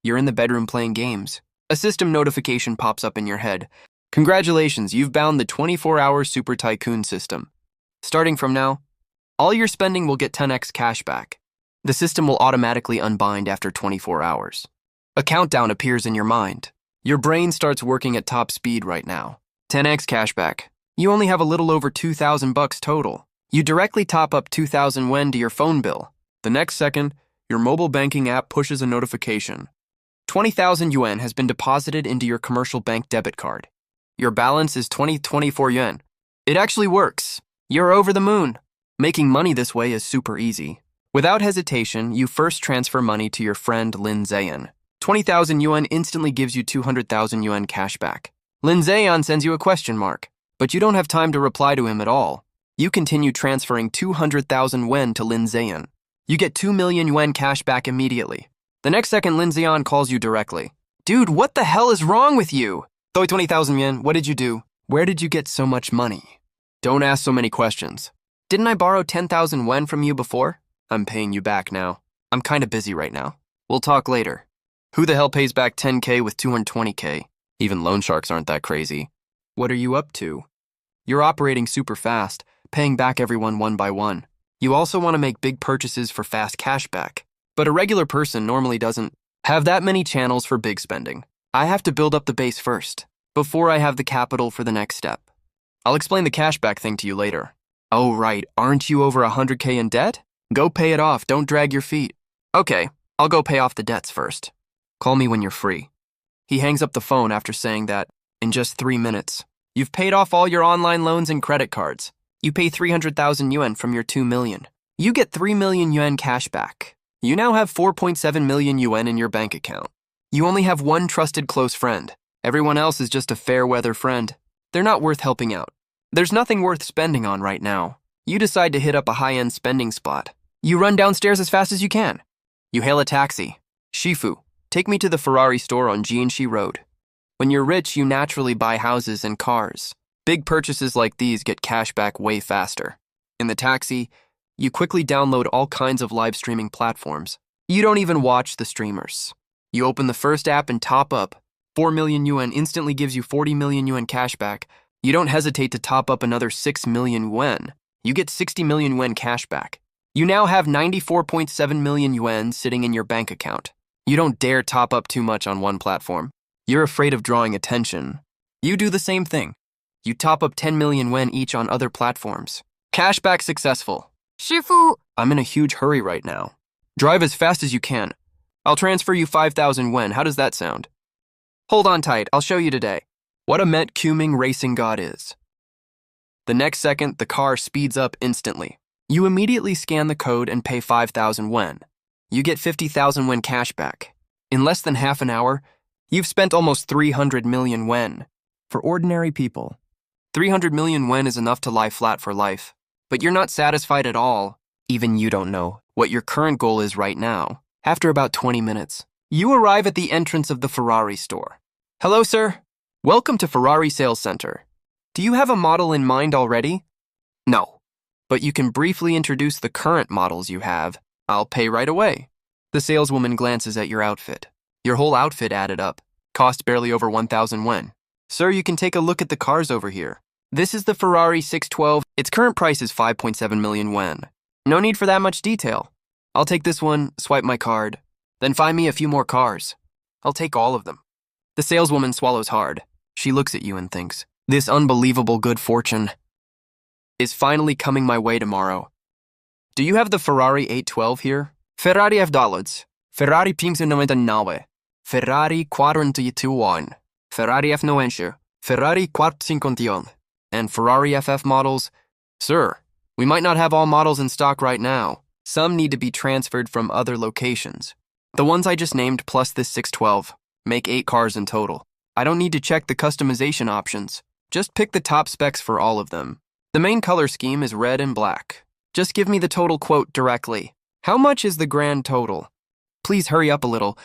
You're in the bedroom playing games. A system notification pops up in your head. Congratulations, you've bound the 24-hour Super Tycoon system. Starting from now, all your spending will get 10x cash back. The system will automatically unbind after 24 hours. A countdown appears in your mind. Your brain starts working at top speed right now. 10x cashback. You only have a little over 2,000 bucks total. You directly top up 2,000 yen to your phone bill. The next second, your mobile banking app pushes a notification. 20,000 yuan has been deposited into your commercial bank debit card. Your balance is 24 yuan. It actually works. You're over the moon. Making money this way is super easy. Without hesitation, you first transfer money to your friend Lin Zayan. 20,000 yuan instantly gives you 200,000 yuan cash back. Lin Zayan sends you a question mark, but you don't have time to reply to him at all. You continue transferring 200,000 yen to Lin Zayan. You get 2 million yuan cash back immediately. The next second, Lin Zayan calls you directly. Dude, what the hell is wrong with you? 20,000 yen, what did you do? Where did you get so much money? Don't ask so many questions. Didn't I borrow 10,000 yen from you before? I'm paying you back now. I'm kinda busy right now. We'll talk later. Who the hell pays back 10K with 220K? Even loan sharks aren't that crazy. What are you up to? You're operating super fast, paying back everyone one by one. You also want to make big purchases for fast cash back. But a regular person normally doesn't have that many channels for big spending. I have to build up the base first, before I have the capital for the next step. I'll explain the cashback thing to you later. Oh right, aren't you over 100K in debt? Go pay it off, don't drag your feet. Okay, I'll go pay off the debts first. Call me when you're free. He hangs up the phone after saying that, in just 3 minutes, you've paid off all your online loans and credit cards. You pay 300,000 yuan from your 2 million. You get 3 million yuan cash back. You now have 4.7 million yuan in your bank account. You only have one trusted close friend. Everyone else is just a fair weather friend. They're not worth helping out. There's nothing worth spending on right now. You decide to hit up a high-end spending spot. You run downstairs as fast as you can. You hail a taxi. Shifu, take me to the Ferrari store on Jianxi Road. When you're rich, you naturally buy houses and cars. Big purchases like these get cash back way faster. In the taxi, you quickly download all kinds of live streaming platforms. You don't even watch the streamers. You open the first app and top up. 4 million yuan instantly gives you 40 million yuan cash back. You don't hesitate to top up another 6 million yuan. You get 60 million yuan cash back. You now have 94.7 million yuan sitting in your bank account. You don't dare top up too much on one platform. You're afraid of drawing attention. You do the same thing. You top up 10 million yuan each on other platforms. Cashback successful. Shifu, I'm in a huge hurry right now. Drive as fast as you can. I'll transfer you 5,000 yuan. How does that sound? Hold on tight. I'll show you today what a Met Kuming racing god is. The next second, the car speeds up instantly. You immediately scan the code and pay 5,000 yuan. You get 50,000 yuan cash back. In less than half an hour, you've spent almost 300 million yuan. For ordinary people, 300 million yuan is enough to lie flat for life. But you're not satisfied at all. Even you don't know what your current goal is right now. After about 20 minutes, you arrive at the entrance of the Ferrari store. Hello, sir. Welcome to Ferrari Sales Center. Do you have a model in mind already? No, but you can briefly introduce the current models you have. I'll pay right away. The saleswoman glances at your outfit. Your whole outfit added up. Cost barely over 1,000 yuan. Sir, you can take a look at the cars over here. This is the Ferrari 612. Its current price is 5.7 million yuan. No need for that much detail. I'll take this one, swipe my card, then find me a few more cars. I'll take all of them. The saleswoman swallows hard. She looks at you and thinks, this unbelievable good fortune is finally coming my way tomorrow. Do you have the Ferrari 812 here? Ferrari F$, Ferrari 599, Ferrari 421, Ferrari F90, Ferrari 451, and Ferrari FF models? Sir, we might not have all models in stock right now. Some need to be transferred from other locations. The ones I just named plus this 612 make 8 cars in total. I don't need to check the customization options. Just pick the top specs for all of them. The main color scheme is red and black. Just give me the total quote directly. How much is the grand total? Please hurry up a little.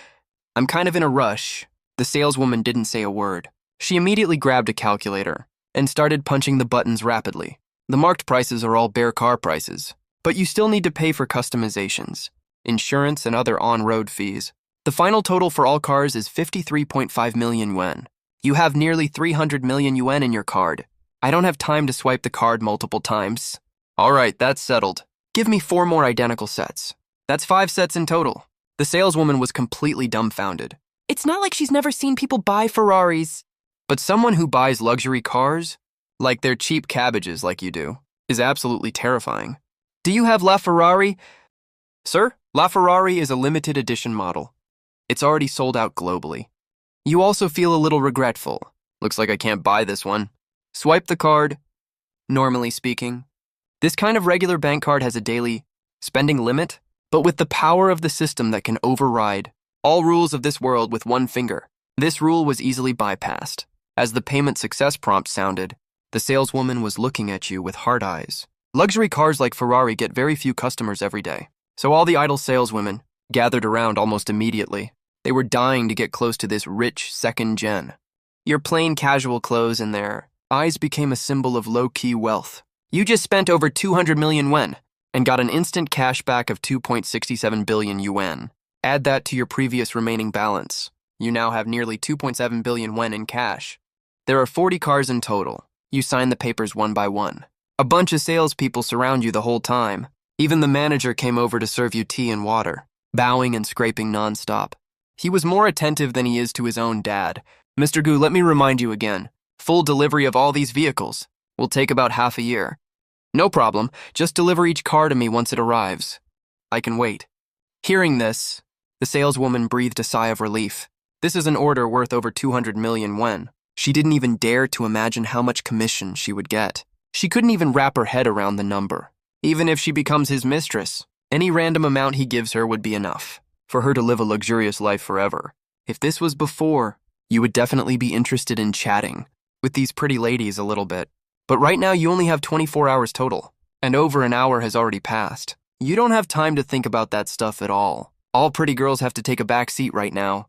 I'm kind of in a rush. The saleswoman didn't say a word. She immediately grabbed a calculator and started punching the buttons rapidly. The marked prices are all bare car prices, but you still need to pay for customizations, insurance, and other on-road fees. The final total for all cars is 53.5 million yuan. You have nearly 300 million yuan in your card. I don't have time to swipe the card multiple times. All right, that's settled. Give me 4 more identical sets. That's 5 sets in total. The saleswoman was completely dumbfounded. It's not like she's never seen people buy Ferraris. But someone who buys luxury cars, like they're cheap cabbages like you do, is absolutely terrifying. Do you have La Ferrari? Sir, La Ferrari is a limited edition model. It's already sold out globally. You also feel a little regretful. Looks like I can't buy this one. Swipe the card. Normally speaking, this kind of regular bank card has a daily spending limit, but with the power of the system that can override all rules of this world with one finger, this rule was easily bypassed. As the payment success prompt sounded, the saleswoman was looking at you with hard eyes. Luxury cars like Ferrari get very few customers every day, so all the idle saleswomen gathered around almost immediately. They were dying to get close to this rich second gen. Your plain casual clothes and their eyes became a symbol of low-key wealth. You just spent over 200 million yuan and got an instant cash back of 2.67 billion yuan. Add that to your previous remaining balance. You now have nearly 2.7 billion yuan in cash. There are 40 cars in total. You sign the papers one by one. A bunch of salespeople surround you the whole time. Even the manager came over to serve you tea and water, bowing and scraping nonstop. He was more attentive than he is to his own dad. Mr. Gu, let me remind you again. Full delivery of all these vehicles will take about half a year. No problem, just deliver each car to me once it arrives. I can wait. Hearing this, the saleswoman breathed a sigh of relief. This is an order worth over 200 million yuan. She didn't even dare to imagine how much commission she would get. She couldn't even wrap her head around the number. Even if she becomes his mistress, any random amount he gives her would be enough for her to live a luxurious life forever. If this was before, you would definitely be interested in chatting with these pretty ladies a little bit. But right now you only have 24 hours total, and over an hour has already passed. You don't have time to think about that stuff at all. All pretty girls have to take a back seat right now.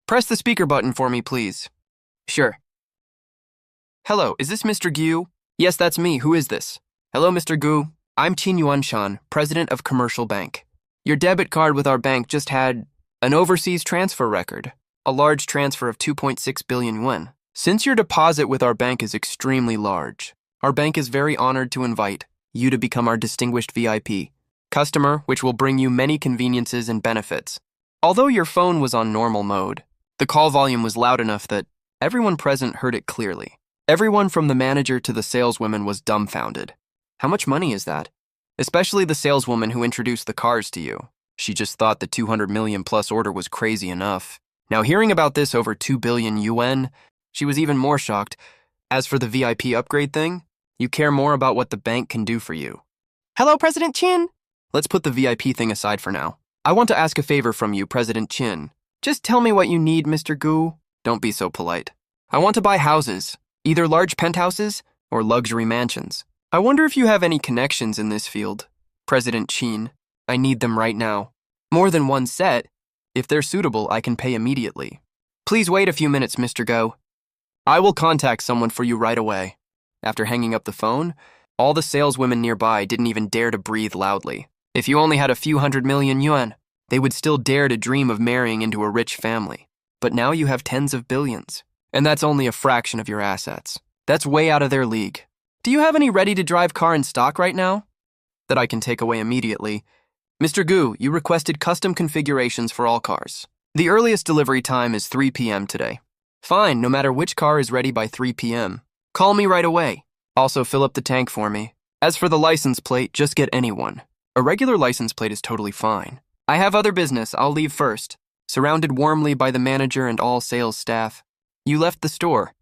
Press the speaker button for me, please. Sure. Hello, is this Mr. Gu? Yes, that's me. Who is this? Hello, Mr. Gu. I'm Qin Yuanshan, president of Commercial Bank. Your debit card with our bank just had an overseas transfer record, a large transfer of 2.6 billion yuan. Since your deposit with our bank is extremely large, our bank is very honored to invite you to become our distinguished VIP customer, which will bring you many conveniences and benefits. Although your phone was on normal mode, the call volume was loud enough that everyone present heard it clearly. Everyone from the manager to the saleswoman was dumbfounded. How much money is that? Especially the saleswoman who introduced the cars to you. She just thought the 200 million plus order was crazy enough. Now hearing about this over 2 billion yuan, she was even more shocked. As for the VIP upgrade thing, you care more about what the bank can do for you. Hello, President Qin. Let's put the VIP thing aside for now. I want to ask a favor from you, President Qin. Just tell me what you need, Mr. Gu. Don't be so polite. I want to buy houses, either large penthouses or luxury mansions. I wonder if you have any connections in this field. President Qin, I need them right now. More than one set. If they're suitable, I can pay immediately. Please wait a few minutes, Mr. Go. I will contact someone for you right away. After hanging up the phone, all the saleswomen nearby didn't even dare to breathe loudly. If you only had a few 100 million yuan, they would still dare to dream of marrying into a rich family. But now you have tens of billions, and that's only a fraction of your assets. That's way out of their league. Do you have any ready-to-drive car in stock right now that I can take away immediately? Mr. Gu, you requested custom configurations for all cars. The earliest delivery time is 3 p.m. today. Fine, no matter which car is ready by 3 p.m. Call me right away. Also, fill up the tank for me. As for the license plate, just get any one. A regular license plate is totally fine. I have other business, I'll leave first. Surrounded warmly by the manager and all sales staff, you left the store.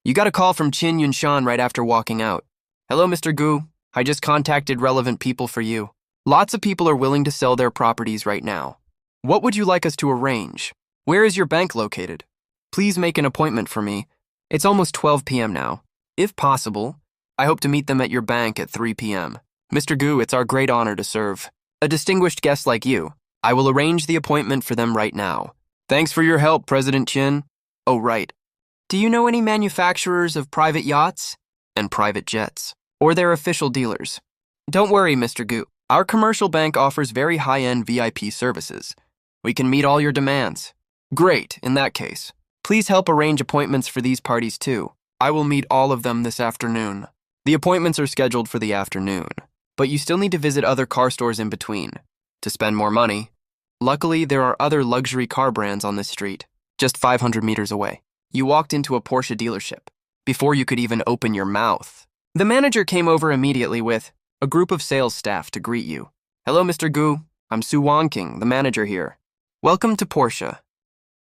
You got a call from Qin Yunshan right after walking out. Hello, Mr. Gu. I just contacted relevant people for you. Lots of people are willing to sell their properties right now. What would you like us to arrange? Where is your bank located? Please make an appointment for me. It's almost 12 p.m. now. If possible, I hope to meet them at your bank at 3 p.m. Mr. Gu, it's our great honor to serve a distinguished guest like you. I will arrange the appointment for them right now. Thanks for your help, President Qin. Oh, right. Do you know any manufacturers of private yachts and private jets, or their official dealers? Don't worry, Mr. Gu. Our commercial bank offers very high-end VIP services, We can meet all your demands. Great, in that case. Please help arrange appointments for these parties too. I will meet all of them this afternoon. The appointments are scheduled for the afternoon, but you still need to visit other car stores in between to spend more money. Luckily, there are other luxury car brands on this street, just 500 meters away. You walked into a Porsche dealership before you could even open your mouth. The manager came over immediately with a group of sales staff to greet you. Hello, Mr. Gu. I'm Su Wangking, the manager here. Welcome to Porsche.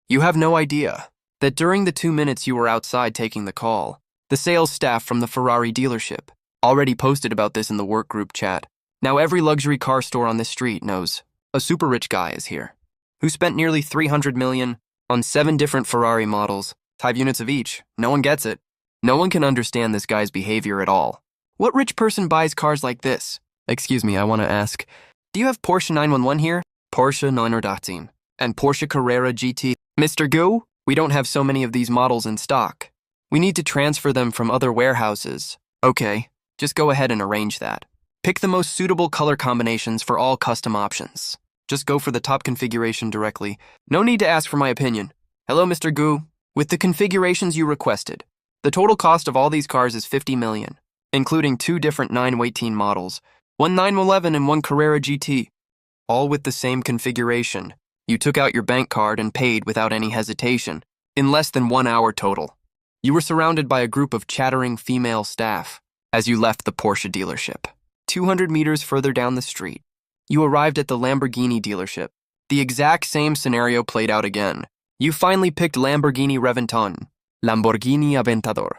You have no idea that during the 2 minutes you were outside taking the call, the sales staff from the Ferrari dealership already posted about this in the work group chat. Now every luxury car store on this street knows a super rich guy is here, who spent nearly 300 million on 7 different Ferrari models, 5 units of each. No one gets it. No one can understand this guy's behavior at all. What rich person buys cars like this? Excuse me, I want to ask, do you have Porsche 911 here? Porsche 918 and Porsche Carrera GT. Mr. Gu, we don't have so many of these models in stock. We need to transfer them from other warehouses. Okay, just go ahead and arrange that. Pick the most suitable color combinations for all custom options. Just go for the top configuration directly. No need to ask for my opinion. Hello, Mr. Gu. With the configurations you requested, the total cost of all these cars is 50 million, including 2 different 918 models, one 911 and one Carrera GT, all with the same configuration. You took out your bank card and paid without any hesitation, in less than 1 hour total. You were surrounded by a group of chattering female staff as you left the Porsche dealership. 200 meters further down the street, you arrived at the Lamborghini dealership. The exact same scenario played out again. You finally picked Lamborghini Reventon, Lamborghini Aventador,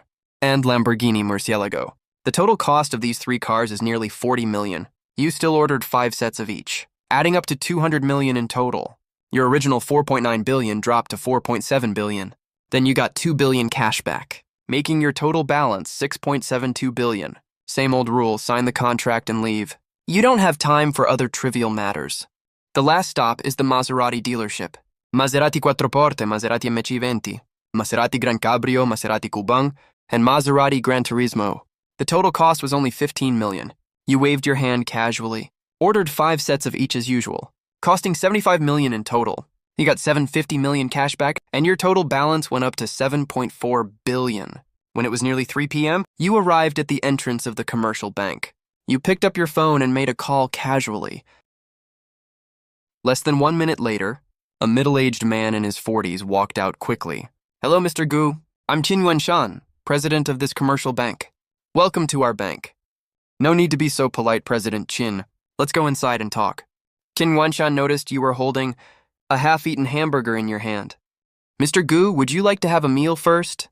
and Lamborghini Murcielago. The total cost of these 3 cars is nearly 40 million. You still ordered 5 sets of each, adding up to 200 million in total. Your original 4.9 billion dropped to 4.7 billion. Then you got 2 billion cash back, making your total balance 6.72 billion. Same old rule, sign the contract and leave. You don't have time for other trivial matters. The last stop is the Maserati dealership. Maserati Quattroporte, Maserati MC20, Maserati Gran Cabrio, Maserati Cubang, and Maserati Gran Turismo. The total cost was only 15 million. You waved your hand casually, ordered 5 sets of each as usual, costing 75 million in total. You got 750 million cash back, and your total balance went up to 7.4 billion. When it was nearly 3 p.m., you arrived at the entrance of the commercial bank. You picked up your phone and made a call casually. Less than 1 minute later, a middle-aged man in his 40s walked out quickly. Hello, Mr. Gu. I'm Qin Yuanshan, president of this commercial bank. Welcome to our bank. No need to be so polite, President Qin. Let's go inside and talk. Qin Yuanshan noticed you were holding a half-eaten hamburger in your hand. Mr. Gu, would you like to have a meal first?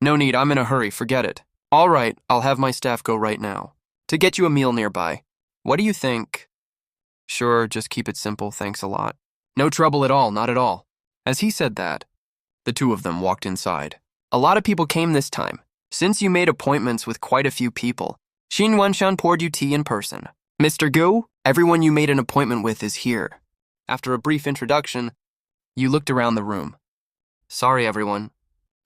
No need, I'm in a hurry, forget it. All right, I'll have my staff go right now to get you a meal nearby. What do you think? Sure, just keep it simple, thanks a lot. No trouble at all, not at all. As he said that, the 2 of them walked inside. A lot of people came this time. Since you made appointments with quite a few people, Qin Yuanshan poured you tea in person. Mr. Gu, everyone you made an appointment with is here. After a brief introduction, you looked around the room. Sorry, everyone,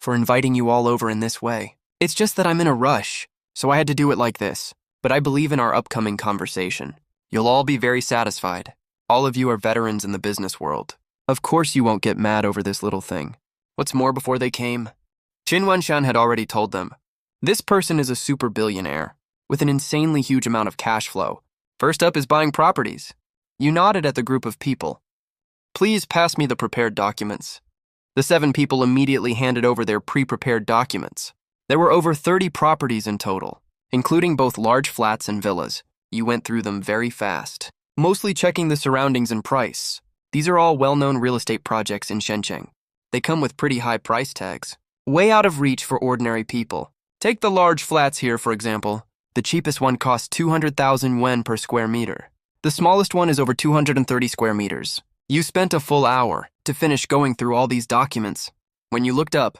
for inviting you all over in this way. It's just that I'm in a rush, so I had to do it like this. But I believe in our upcoming conversation. You'll all be very satisfied. All of you are veterans in the business world. Of course you won't get mad over this little thing. What's more, before they came, Qin Yuanshan had already told them, this person is a super billionaire with an insanely huge amount of cash flow. First up is buying properties. You nodded at the group of people. Please pass me the prepared documents. The 7 people immediately handed over their pre-prepared documents. There were over 30 properties in total, including both large flats and villas. You went through them very fast, mostly checking the surroundings and price. These are all well-known real estate projects in Shenzhen. They come with pretty high price tags, way out of reach for ordinary people. Take the large flats here, for example. The cheapest one costs 200,000 yuan per square meter. The smallest one is over 230 square meters. You spent a full hour to finish going through all these documents. When you looked up,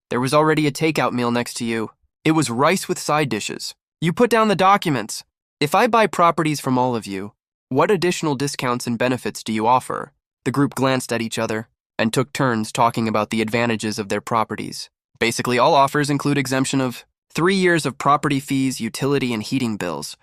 there was already a takeout meal next to you. It was rice with side dishes. You put down the documents. If I buy properties from all of you, what additional discounts and benefits do you offer? The group glanced at each other and took turns talking about the advantages of their properties. Basically, all offers include exemption of 3 years of property fees, utility, and heating bills,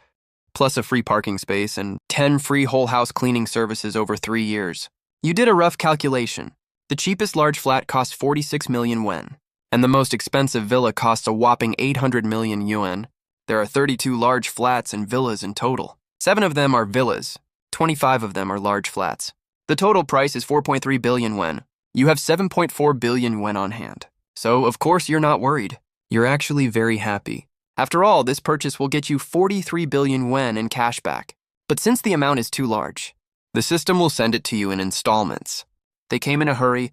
plus a free parking space and 10 free whole house cleaning services over 3 years. You did a rough calculation. The cheapest large flat costs 46 million yuan, and the most expensive villa costs a whopping 800 million yuan. There are 32 large flats and villas in total. 7 of them are villas. 25 of them are large flats. The total price is 4.3 billion yuan. You have 7.4 billion yuan on hand. So, of course, you're not worried. You're actually very happy. After all, this purchase will get you 43 billion yuan in cash back. But since the amount is too large, the system will send it to you in installments. They came in a hurry,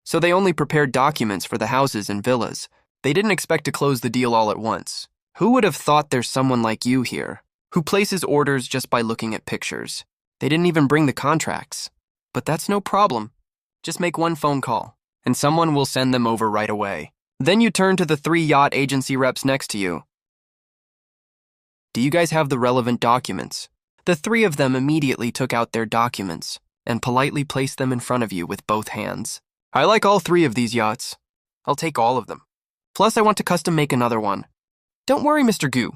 so they only prepared documents for the houses and villas. They didn't expect to close the deal all at once. Who would have thought there's someone like you here, who places orders just by looking at pictures? They didn't even bring the contracts. But that's no problem. Just make one phone call, and someone will send them over right away. Then you turn to the 3 yacht agency reps next to you. Do you guys have the relevant documents? The 3 of them immediately took out their documents and politely placed them in front of you with both hands. I like all 3 of these yachts. I'll take all of them. Plus, I want to custom make another one. Don't worry, Mr. Gu.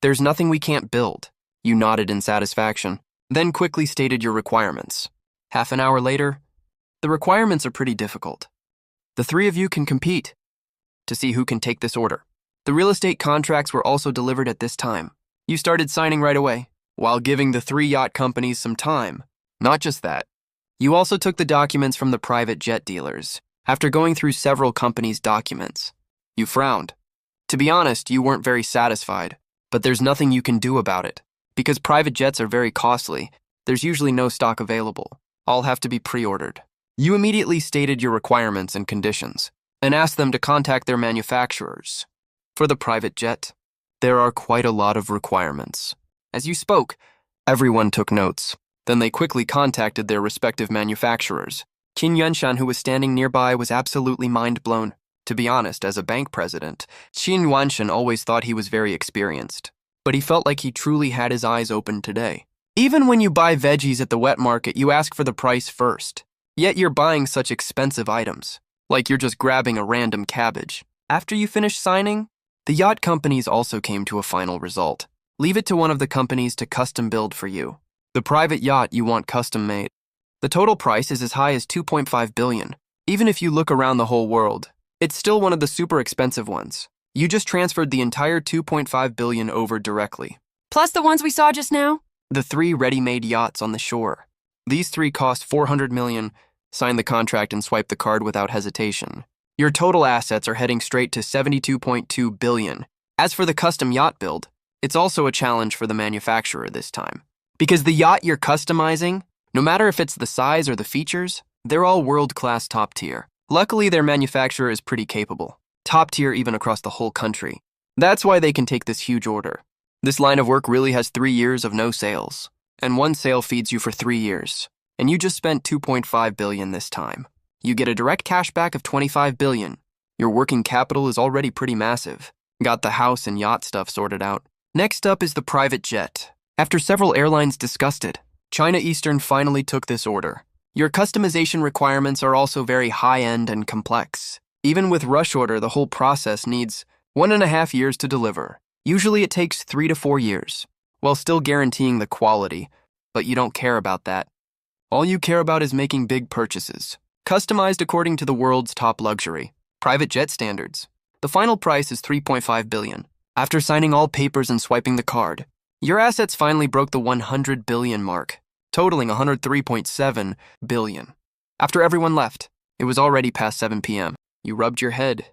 There's nothing we can't build. You nodded in satisfaction, then quickly stated your requirements. Half an hour later, the requirements are pretty difficult. The 3 of you can compete to see who can take this order. The real estate contracts were also delivered at this time. You started signing right away, while giving the 3 yacht companies some time. Not just that, you also took the documents from the private jet dealers. After going through several companies' documents, you frowned. To be honest, you weren't very satisfied, but there's nothing you can do about it. Because private jets are very costly, there's usually no stock available. All have to be pre-ordered. You immediately stated your requirements and conditions, and asked them to contact their manufacturers. For the private jet, there are quite a lot of requirements. As you spoke, everyone took notes. Then they quickly contacted their respective manufacturers. Qin Yuanshan, who was standing nearby, was absolutely mind-blown. To be honest, as a bank president, Qin Yuanshan always thought he was very experienced. But he felt like he truly had his eyes open today. Even when you buy veggies at the wet market, you ask for the price first. Yet you're buying such expensive items, like you're just grabbing a random cabbage. After you finish signing, the yacht companies also came to a final result. Leave it to one of the companies to custom build for you. The private yacht you want custom made. The total price is as high as 2.5 billion. Even if you look around the whole world, it's still one of the super expensive ones. You just transferred the entire 2.5 billion over directly. Plus the ones we saw just now? The 3 ready-made yachts on the shore. These 3 cost 400 million. Sign the contract and swipe the card without hesitation. Your total assets are heading straight to 72.2 billion. As for the custom yacht build, it's also a challenge for the manufacturer this time. Because the yacht you're customizing, no matter if it's the size or the features, they're all world-class top tier. Luckily, their manufacturer is pretty capable. Top tier even across the whole country. That's why they can take this huge order. This line of work really has 3 years of no sales. And 1 sale feeds you for 3 years. And you just spent 2.5 billion this time. You get a direct cash back of 25 billion. Your working capital is already pretty massive. Got the house and yacht stuff sorted out. Next up is the private jet. After several airlines discussed it, China Eastern finally took this order. Your customization requirements are also very high-end and complex. Even with rush order, the whole process needs 1.5 years to deliver. Usually it takes 3 to 4 years, while still guaranteeing the quality, but you don't care about that. All you care about is making big purchases, customized according to the world's top luxury, private jet standards. The final price is 3.5 billion. After signing all papers and swiping the card, your assets finally broke the 100 billion mark, totaling 103.7 billion. After everyone left, it was already past 7 p.m. You rubbed your head.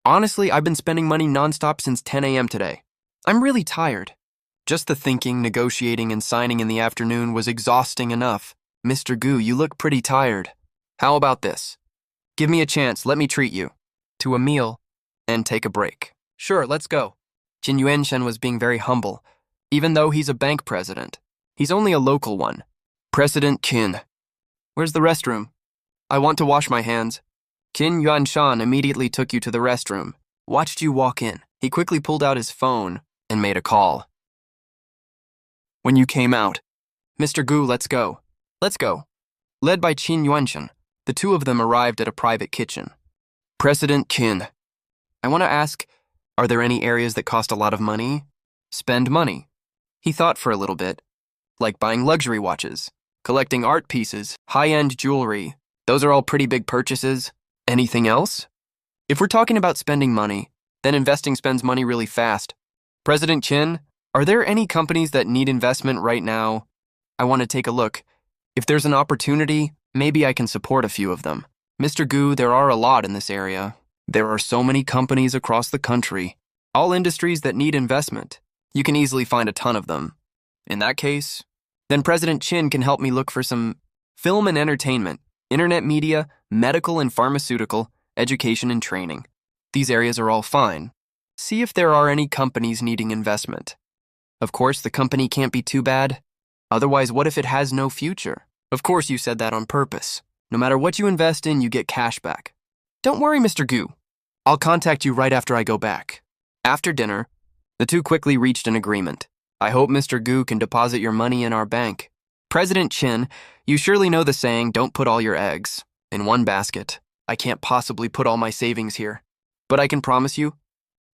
Honestly, I've been spending money nonstop since 10 a.m. today. I'm really tired. Just the thinking, negotiating, and signing in the afternoon was exhausting enough. Mr. Gu, you look pretty tired. How about this? Give me a chance, let me treat you to a meal and take a break. Sure, let's go. Qin Yuanshan was being very humble. Even though he's a bank president, he's only a local one. President Qin. Where's the restroom? I want to wash my hands. Qin Yuanshan immediately took you to the restroom, watched you walk in. He quickly pulled out his phone and made a call. When you came out, Mr. Gu, let's go. Let's go. Led by Qin Yuanshan, the 2 of them arrived at a private kitchen. President Qin, I want to ask, are there any areas that cost a lot of money? Spend money. He thought for a little bit, like buying luxury watches. collecting art pieces, high-end jewelry. Those are all pretty big purchases. Anything else? If we're talking about spending money, then investing spends money really fast. President Chin, are there any companies that need investment right now? I want to take a look. If there's an opportunity, maybe I can support a few of them. Mr. Gu, there are a lot in this area. There are so many companies across the country, all industries that need investment. You can easily find a ton of them. In that case, then President Chin can help me look for some film and entertainment, internet media, medical and pharmaceutical, education and training. These areas are all fine. See if there are any companies needing investment. Of course, the company can't be too bad. Otherwise, what if it has no future? Of course, you said that on purpose. No matter what you invest in, you get cash back. Don't worry, Mr. Gu. I'll contact you right after I go back. After dinner, the two quickly reached an agreement. I hope Mr. Gu can deposit your money in our bank. President Chin, you surely know the saying, don't put all your eggs in one basket. I can't possibly put all my savings here. But I can promise you,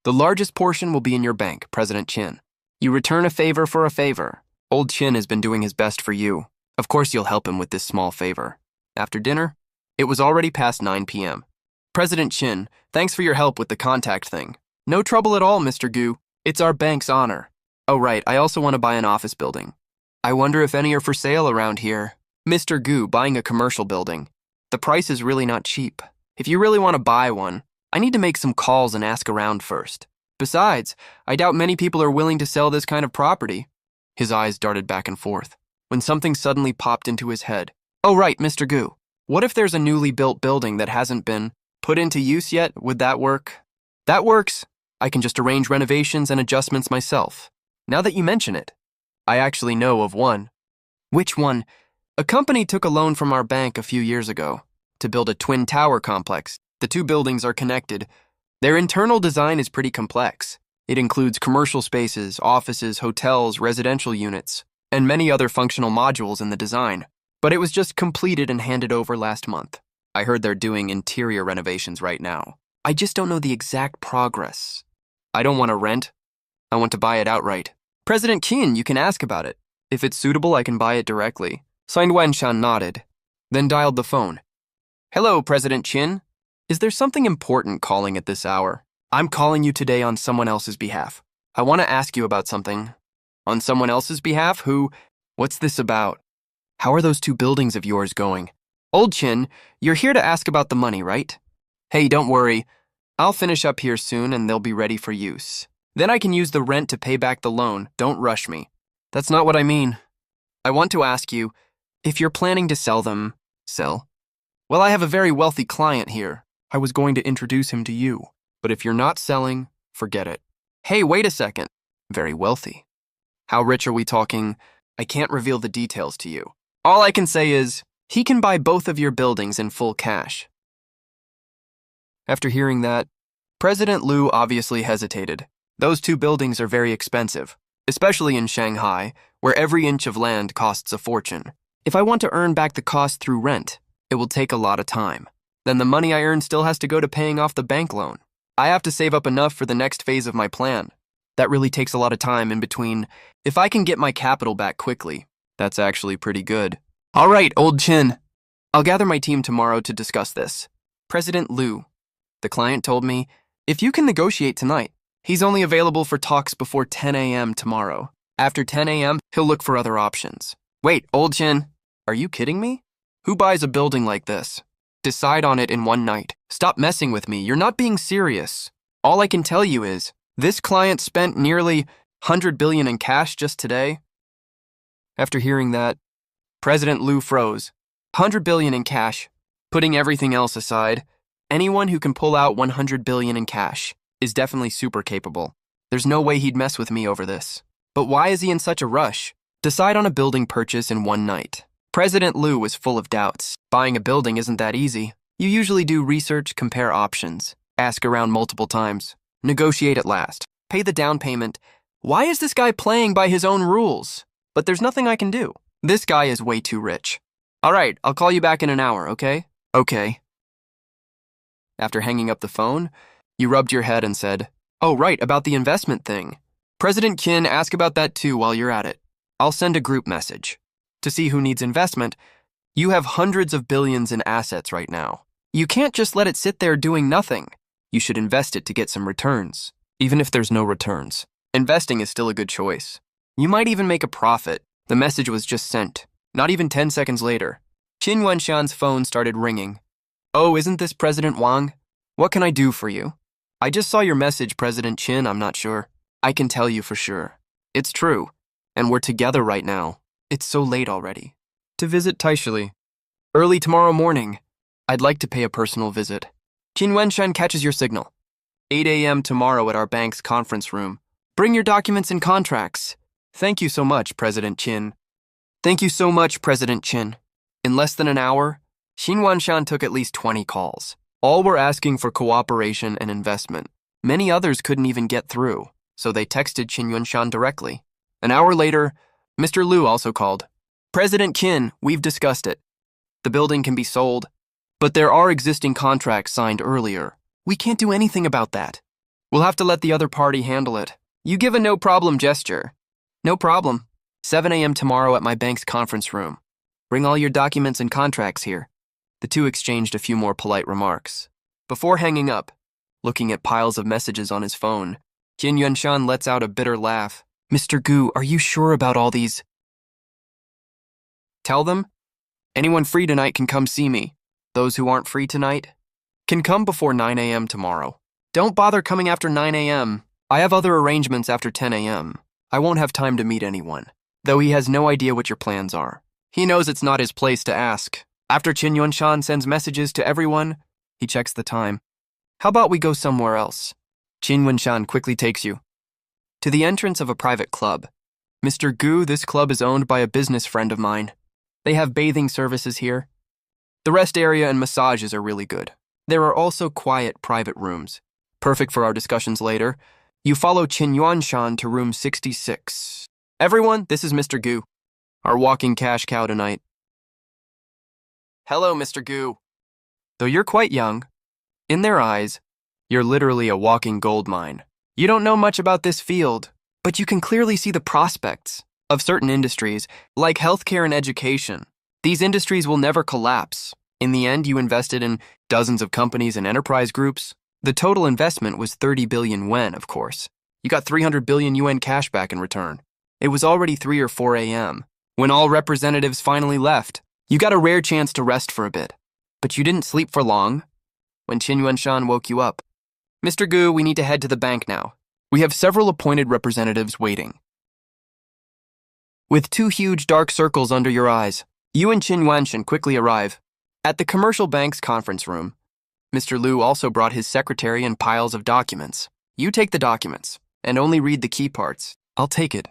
the largest portion will be in your bank, President Chin. You return a favor for a favor. Old Chin has been doing his best for you. Of course you'll help him with this small favor. After dinner, it was already past 9 p.m. President Chin, thanks for your help with the contact thing. No trouble at all, Mr. Gu. It's our bank's honor. Oh right, I also want to buy an office building. I wonder if any are for sale around here. Mr. Gu, buying a commercial building. The price is really not cheap. If you really want to buy one, I need to make some calls and ask around first. Besides, I doubt many people are willing to sell this kind of property. His eyes darted back and forth, when something suddenly popped into his head. Oh right, Mr. Gu. What if there's a newly built building that hasn't been put into use yet? Would that work? That works. I can just arrange renovations and adjustments myself. Now that you mention it, I actually know of one. Which one? A company took a loan from our bank a few years ago to build a twin tower complex. The two buildings are connected. Their internal design is pretty complex. It includes commercial spaces, offices, hotels, residential units, and many other functional modules in the design. But it was just completed and handed over last month. I heard they're doing interior renovations right now. I just don't know the exact progress. I don't want to rent. I want to buy it outright. President Qin, you can ask about it. If it's suitable, I can buy it directly. Signed Wenshan nodded, then dialed the phone. Hello, President Qin. Is there something important calling at this hour? I'm calling you today on someone else's behalf. I want to ask you about something. On someone else's behalf? Who? What's this about? How are those two buildings of yours going? Old Qin, you're here to ask about the money, right? Hey, don't worry. I'll finish up here soon and they'll be ready for use. Then I can use the rent to pay back the loan. Don't rush me. That's not what I mean. I want to ask you, if you're planning to sell them, sell? Well, I have a very wealthy client here. I was going to introduce him to you. But if you're not selling, forget it. Hey, wait a second. Very wealthy. How rich are we talking? I can't reveal the details to you. All I can say is, he can buy both of your buildings in full cash. After hearing that, President Liu obviously hesitated. Those two buildings are very expensive, especially in Shanghai, where every inch of land costs a fortune. If I want to earn back the cost through rent, it will take a lot of time. Then the money I earn still has to go to paying off the bank loan. I have to save up enough for the next phase of my plan. That really takes a lot of time in between. If I can get my capital back quickly, that's actually pretty good. All right, Old Qin. I'll gather my team tomorrow to discuss this. President Liu, the client told me, if you can negotiate tonight, he's only available for talks before 10 a.m. tomorrow. After 10 a.m., he'll look for other options. Wait, Old Qin, are you kidding me? Who buys a building like this? Decide on it in one night. Stop messing with me. You're not being serious. All I can tell you is, this client spent nearly 100 billion in cash just today. After hearing that, President Liu froze. 100 billion in cash. Putting everything else aside, anyone who can pull out 100 billion in cash is definitely super capable. There's no way he'd mess with me over this. But why is he in such a rush? Decide on a building purchase in one night. President Liu was full of doubts. Buying a building isn't that easy. You usually do research, compare options, ask around multiple times, negotiate at last, pay the down payment. Why is this guy playing by his own rules? But there's nothing I can do. This guy is way too rich. All right, I'll call you back in an hour, okay? Okay. After hanging up the phone, you rubbed your head and said, oh, right, about the investment thing. President Qin, ask about that too while you're at it. I'll send a group message. to see who needs investment. You have hundreds of billions in assets right now. You can't just let it sit there doing nothing. You should invest it to get some returns. Even if there's no returns, investing is still a good choice. You might even make a profit. The message was just sent. Not even 10 seconds later, Qin Yuanshan's phone started ringing. Oh, isn't this President Wang? What can I do for you? I just saw your message, President Qin. I'm not sure. I can tell you for sure. It's true. And we're together right now. It's so late already. To visit Taishili. Early tomorrow morning. I'd like to pay a personal visit. Qin Yuanshan catches your signal. 8 a.m. tomorrow at our bank's conference room. Bring your documents and contracts. Thank you so much, President Qin. Thank you so much, President Qin. In less than an hour, Qin Yuanshan took at least 20 calls. All were asking for cooperation and investment. Many others couldn't even get through, so they texted Qin Yuanshan directly. An hour later, Mr. Liu also called. President Qin, we've discussed it. The building can be sold, but there are existing contracts signed earlier. We can't do anything about that. We'll have to let the other party handle it. You give a no-problem gesture. No problem. 7 a.m. tomorrow at my bank's conference room. Bring all your documents and contracts here. The two exchanged a few more polite remarks. Before hanging up, looking at piles of messages on his phone, Qin Yuanshan lets out a bitter laugh. Mr. Gu, are you sure about all these? Tell them. Anyone free tonight can come see me. Those who aren't free tonight can come before 9 a.m. tomorrow. Don't bother coming after 9 a.m. I have other arrangements after 10 a.m. I won't have time to meet anyone, though he has no idea what your plans are. He knows it's not his place to ask. After Qin Yuanshan sends messages to everyone, he checks the time. How about we go somewhere else? Qin Yuanshan quickly takes you to the entrance of a private club. Mr. Gu, this club is owned by a business friend of mine. They have bathing services here. The rest area and massages are really good. There are also quiet private rooms, perfect for our discussions later. You follow Qin Yuanshan to room 66. Everyone, this is Mr. Gu, our walking cash cow tonight. Hello, Mr. Gu. Though you're quite young, in their eyes, you're literally a walking gold mine. You don't know much about this field, but you can clearly see the prospects of certain industries, like healthcare and education. These industries will never collapse. In the end, you invested in dozens of companies and enterprise groups. The total investment was 30 billion yuan, of course. You got 300 billion yuan cash back in return. It was already 3 or 4 a.m. when all representatives finally left. You got a rare chance to rest for a bit. But you didn't sleep for long when Qin Yuanshan woke you up. Mr. Gu, we need to head to the bank now. We have several appointed representatives waiting. With 2 huge dark circles under your eyes, you and Qin Yuanshan quickly arrive. At the commercial bank's conference room, Mr. Liu also brought his secretary and piles of documents. You take the documents, and only read the key parts. I'll take it.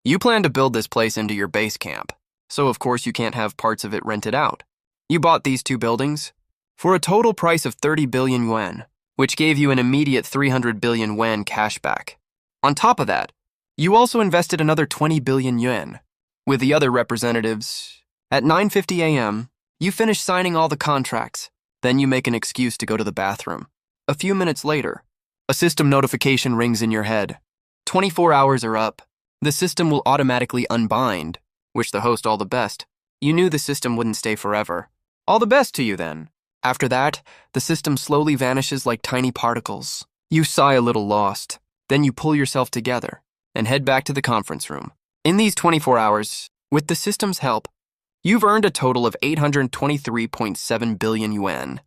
You plan to build this place into your base camp, so of course you can't have parts of it rented out. You bought these 2 buildings for a total price of 30 billion yuan, which gave you an immediate 300 billion yuan cash back. On top of that, you also invested another 20 billion yuan with the other representatives. At 9:50 a.m., you finish signing all the contracts. Then you make an excuse to go to the bathroom. A few minutes later, a system notification rings in your head. 24 hours are up. The system will automatically unbind. Wish the host all the best. You knew the system wouldn't stay forever. All the best to you then. After that, the system slowly vanishes like tiny particles. You sigh a little lost. Then you pull yourself together and head back to the conference room. In these 24 hours, with the system's help, you've earned a total of 823.7 billion yuan.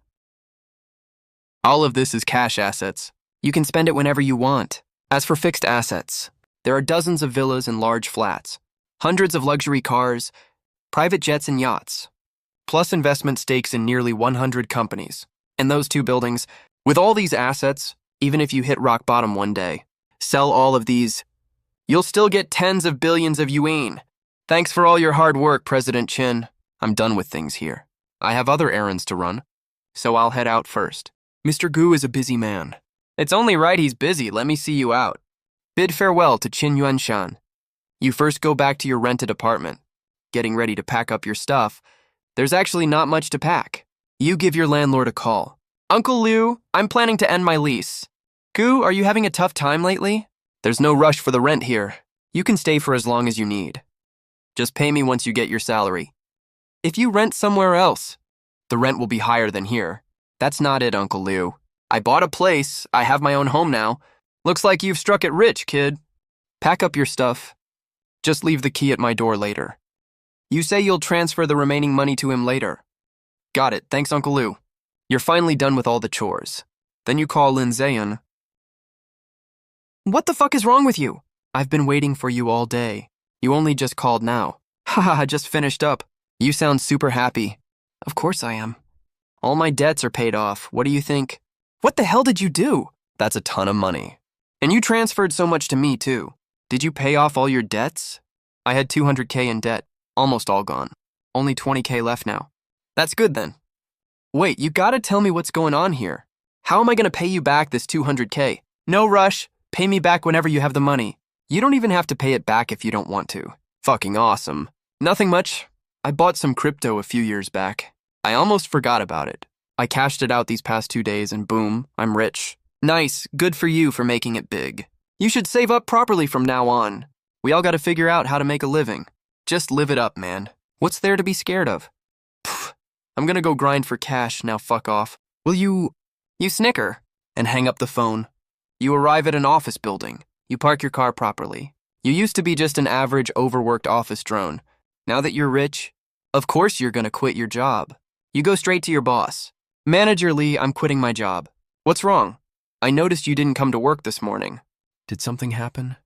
All of this is cash assets. You can spend it whenever you want. As for fixed assets, there are dozens of villas and large flats, hundreds of luxury cars, private jets and yachts, plus investment stakes in nearly 100 companies. And those 2 buildings, with all these assets, even if you hit rock bottom one day, sell all of these, you'll still get tens of billions of yuan. Thanks for all your hard work, President Qin. I'm done with things here. I have other errands to run, so I'll head out first. Mr. Gu is a busy man. It's only right he's busy. Let me see you out. Bid farewell to Qin Yuanshan. You first go back to your rented apartment. Getting ready to pack up your stuff. There's actually not much to pack. You give your landlord a call. Uncle Liu, I'm planning to end my lease. Gu, are you having a tough time lately? There's no rush for the rent here. You can stay for as long as you need. Just pay me once you get your salary. If you rent somewhere else, the rent will be higher than here. That's not it, Uncle Liu. I bought a place. I have my own home now. Looks like you've struck it rich, kid. Pack up your stuff. Just leave the key at my door later. You say you'll transfer the remaining money to him later. Got it. Thanks, Uncle Liu. You're finally done with all the chores. Then you call Lin Zayan. What the fuck is wrong with you? I've been waiting for you all day. You only just called now. Haha, just finished up. You sound super happy. Of course I am. All my debts are paid off. What do you think? What the hell did you do? That's a ton of money. And you transferred so much to me, too. Did you pay off all your debts? I had 200K in debt. Almost all gone. Only 20K left now. That's good then. Wait, you gotta tell me what's going on here. How am I gonna pay you back this 200K? No rush. Pay me back whenever you have the money. You don't even have to pay it back if you don't want to. Fucking awesome. Nothing much. I bought some crypto a few years back. I almost forgot about it. I cashed it out these past 2 days and boom, I'm rich. Nice. Good for you for making it big. You should save up properly from now on. We all gotta figure out how to make a living. Just live it up, man. What's there to be scared of? Pfft. I'm gonna go grind for cash, now fuck off. Will you snicker and hang up the phone. You arrive at an office building. You park your car properly. You used to be just an average, overworked office drone. Now that you're rich, of course you're gonna quit your job. You go straight to your boss. Manager Lee, I'm quitting my job. What's wrong? I noticed you didn't come to work this morning. Did something happen?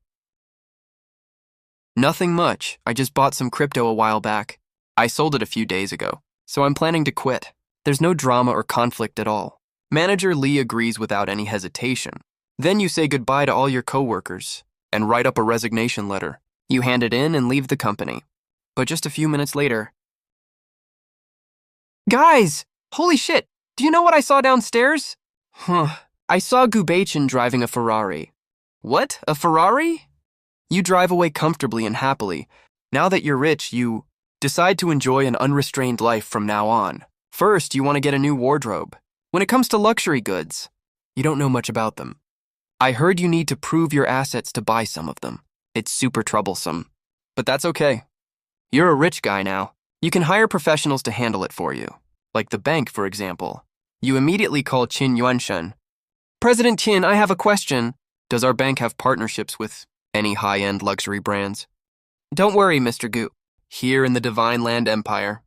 Nothing much. I just bought some crypto a while back. I sold it a few days ago, so I'm planning to quit. There's no drama or conflict at all. Manager Lee agrees without any hesitation. Then you say goodbye to all your coworkers and write up a resignation letter. You hand it in and leave the company. But just a few minutes later... Guys! Holy shit! Do you know what I saw downstairs? I saw Gubachin driving a Ferrari. What? A Ferrari? You drive away comfortably and happily. Now that you're rich, you decide to enjoy an unrestrained life from now on. First, you want to get a new wardrobe. When it comes to luxury goods, you don't know much about them. I heard you need to prove your assets to buy some of them. It's super troublesome. But that's okay. You're a rich guy now. You can hire professionals to handle it for you. Like the bank, for example. You immediately call Qin Yuanshen. President Qin, I have a question. Does our bank have partnerships with any high-end luxury brands? Don't worry, Mr. Gu. Here in the Divine Land Empire,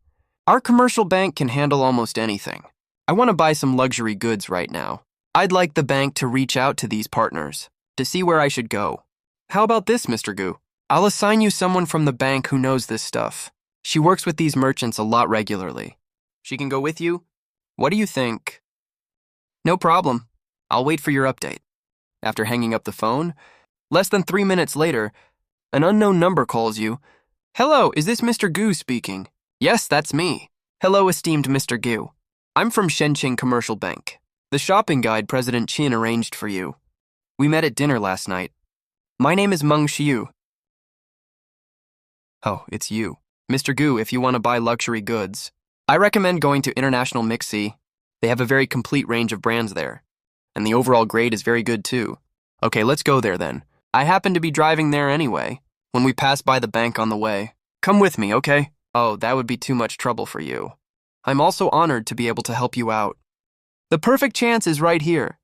our commercial bank can handle almost anything. I want to buy some luxury goods right now. I'd like the bank to reach out to these partners to see where I should go. How about this, Mr. Gu? I'll assign you someone from the bank who knows this stuff. She works with these merchants a lot regularly. She can go with you? What do you think? No problem. I'll wait for your update. After hanging up the phone, less than 3 minutes later, an unknown number calls you. Hello, is this Mr. Gu speaking? Yes, that's me. Hello, esteemed Mr. Gu. I'm from Shenqing Commercial Bank. The shopping guide President Qin arranged for you. We met at dinner last night. My name is Meng Xiu. Oh, it's you. Mr. Gu, if you want to buy luxury goods, I recommend going to International Mixi. They have a very complete range of brands there. And the overall grade is very good too. Okay, let's go there then. I happen to be driving there anyway, when we pass by the bank on the way. Come with me, okay? Oh, that would be too much trouble for you. I'm also honored to be able to help you out. The perfect chance is right here.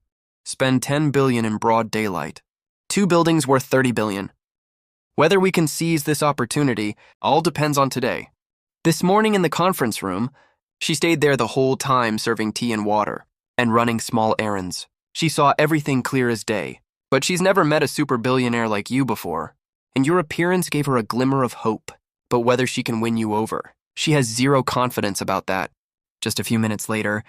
Spend 10 billion in broad daylight. 2 buildings worth 30 billion. Whether we can seize this opportunity all depends on today. This morning in the conference room, she stayed there the whole time serving tea and water and running small errands. She saw everything clear as day, but she's never met a super billionaire like you before, and your appearance gave her a glimmer of hope. But whether she can win you over, she has zero confidence about that. Just a few minutes later,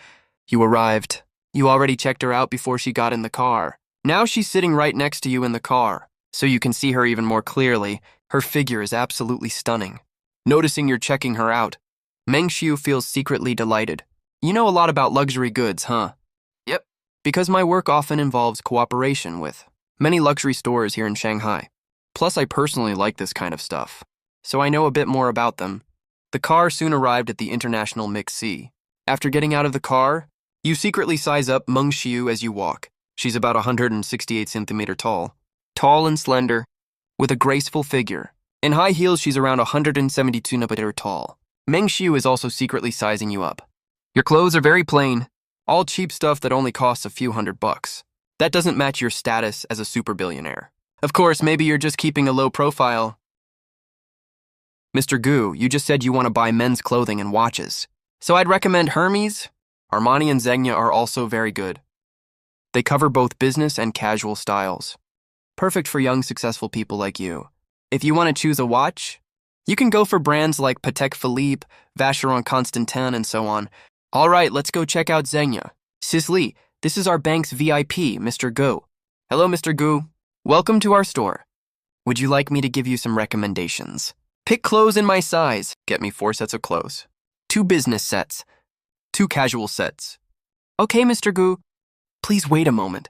you arrived. You already checked her out before she got in the car. Now she's sitting right next to you in the car, so you can see her even more clearly. Her figure is absolutely stunning. Noticing you're checking her out, Meng Xiu feels secretly delighted. You know a lot about luxury goods, huh? Yep. Because my work often involves cooperation with many luxury stores here in Shanghai. Plus, I personally like this kind of stuff, so I know a bit more about them. The car soon arrived at the International Mixi. After getting out of the car, you secretly size up Meng Xiu as you walk. She's about 168 centimeters tall and slender, with a graceful figure. In high heels, she's around 172 cm tall. Meng Xiu is also secretly sizing you up. Your clothes are very plain, all cheap stuff that only costs a few $100. That doesn't match your status as a super billionaire. Of course, maybe you're just keeping a low profile. Mr. Gu, you just said you want to buy men's clothing and watches. So I'd recommend Hermes. Armani and Zegna are also very good. They cover both business and casual styles. Perfect for young, successful people like you. If you want to choose a watch, you can go for brands like Patek Philippe, Vacheron Constantin, and so on. All right, let's go check out Zegna. Sis-Lee, this is our bank's VIP, Mr. Gu. Hello, Mr. Gu. Welcome to our store. Would you like me to give you some recommendations? Pick clothes in my size. Get me 4 sets of clothes. 2 business sets. 2 casual sets. Okay, Mr. Gu. Please wait a moment.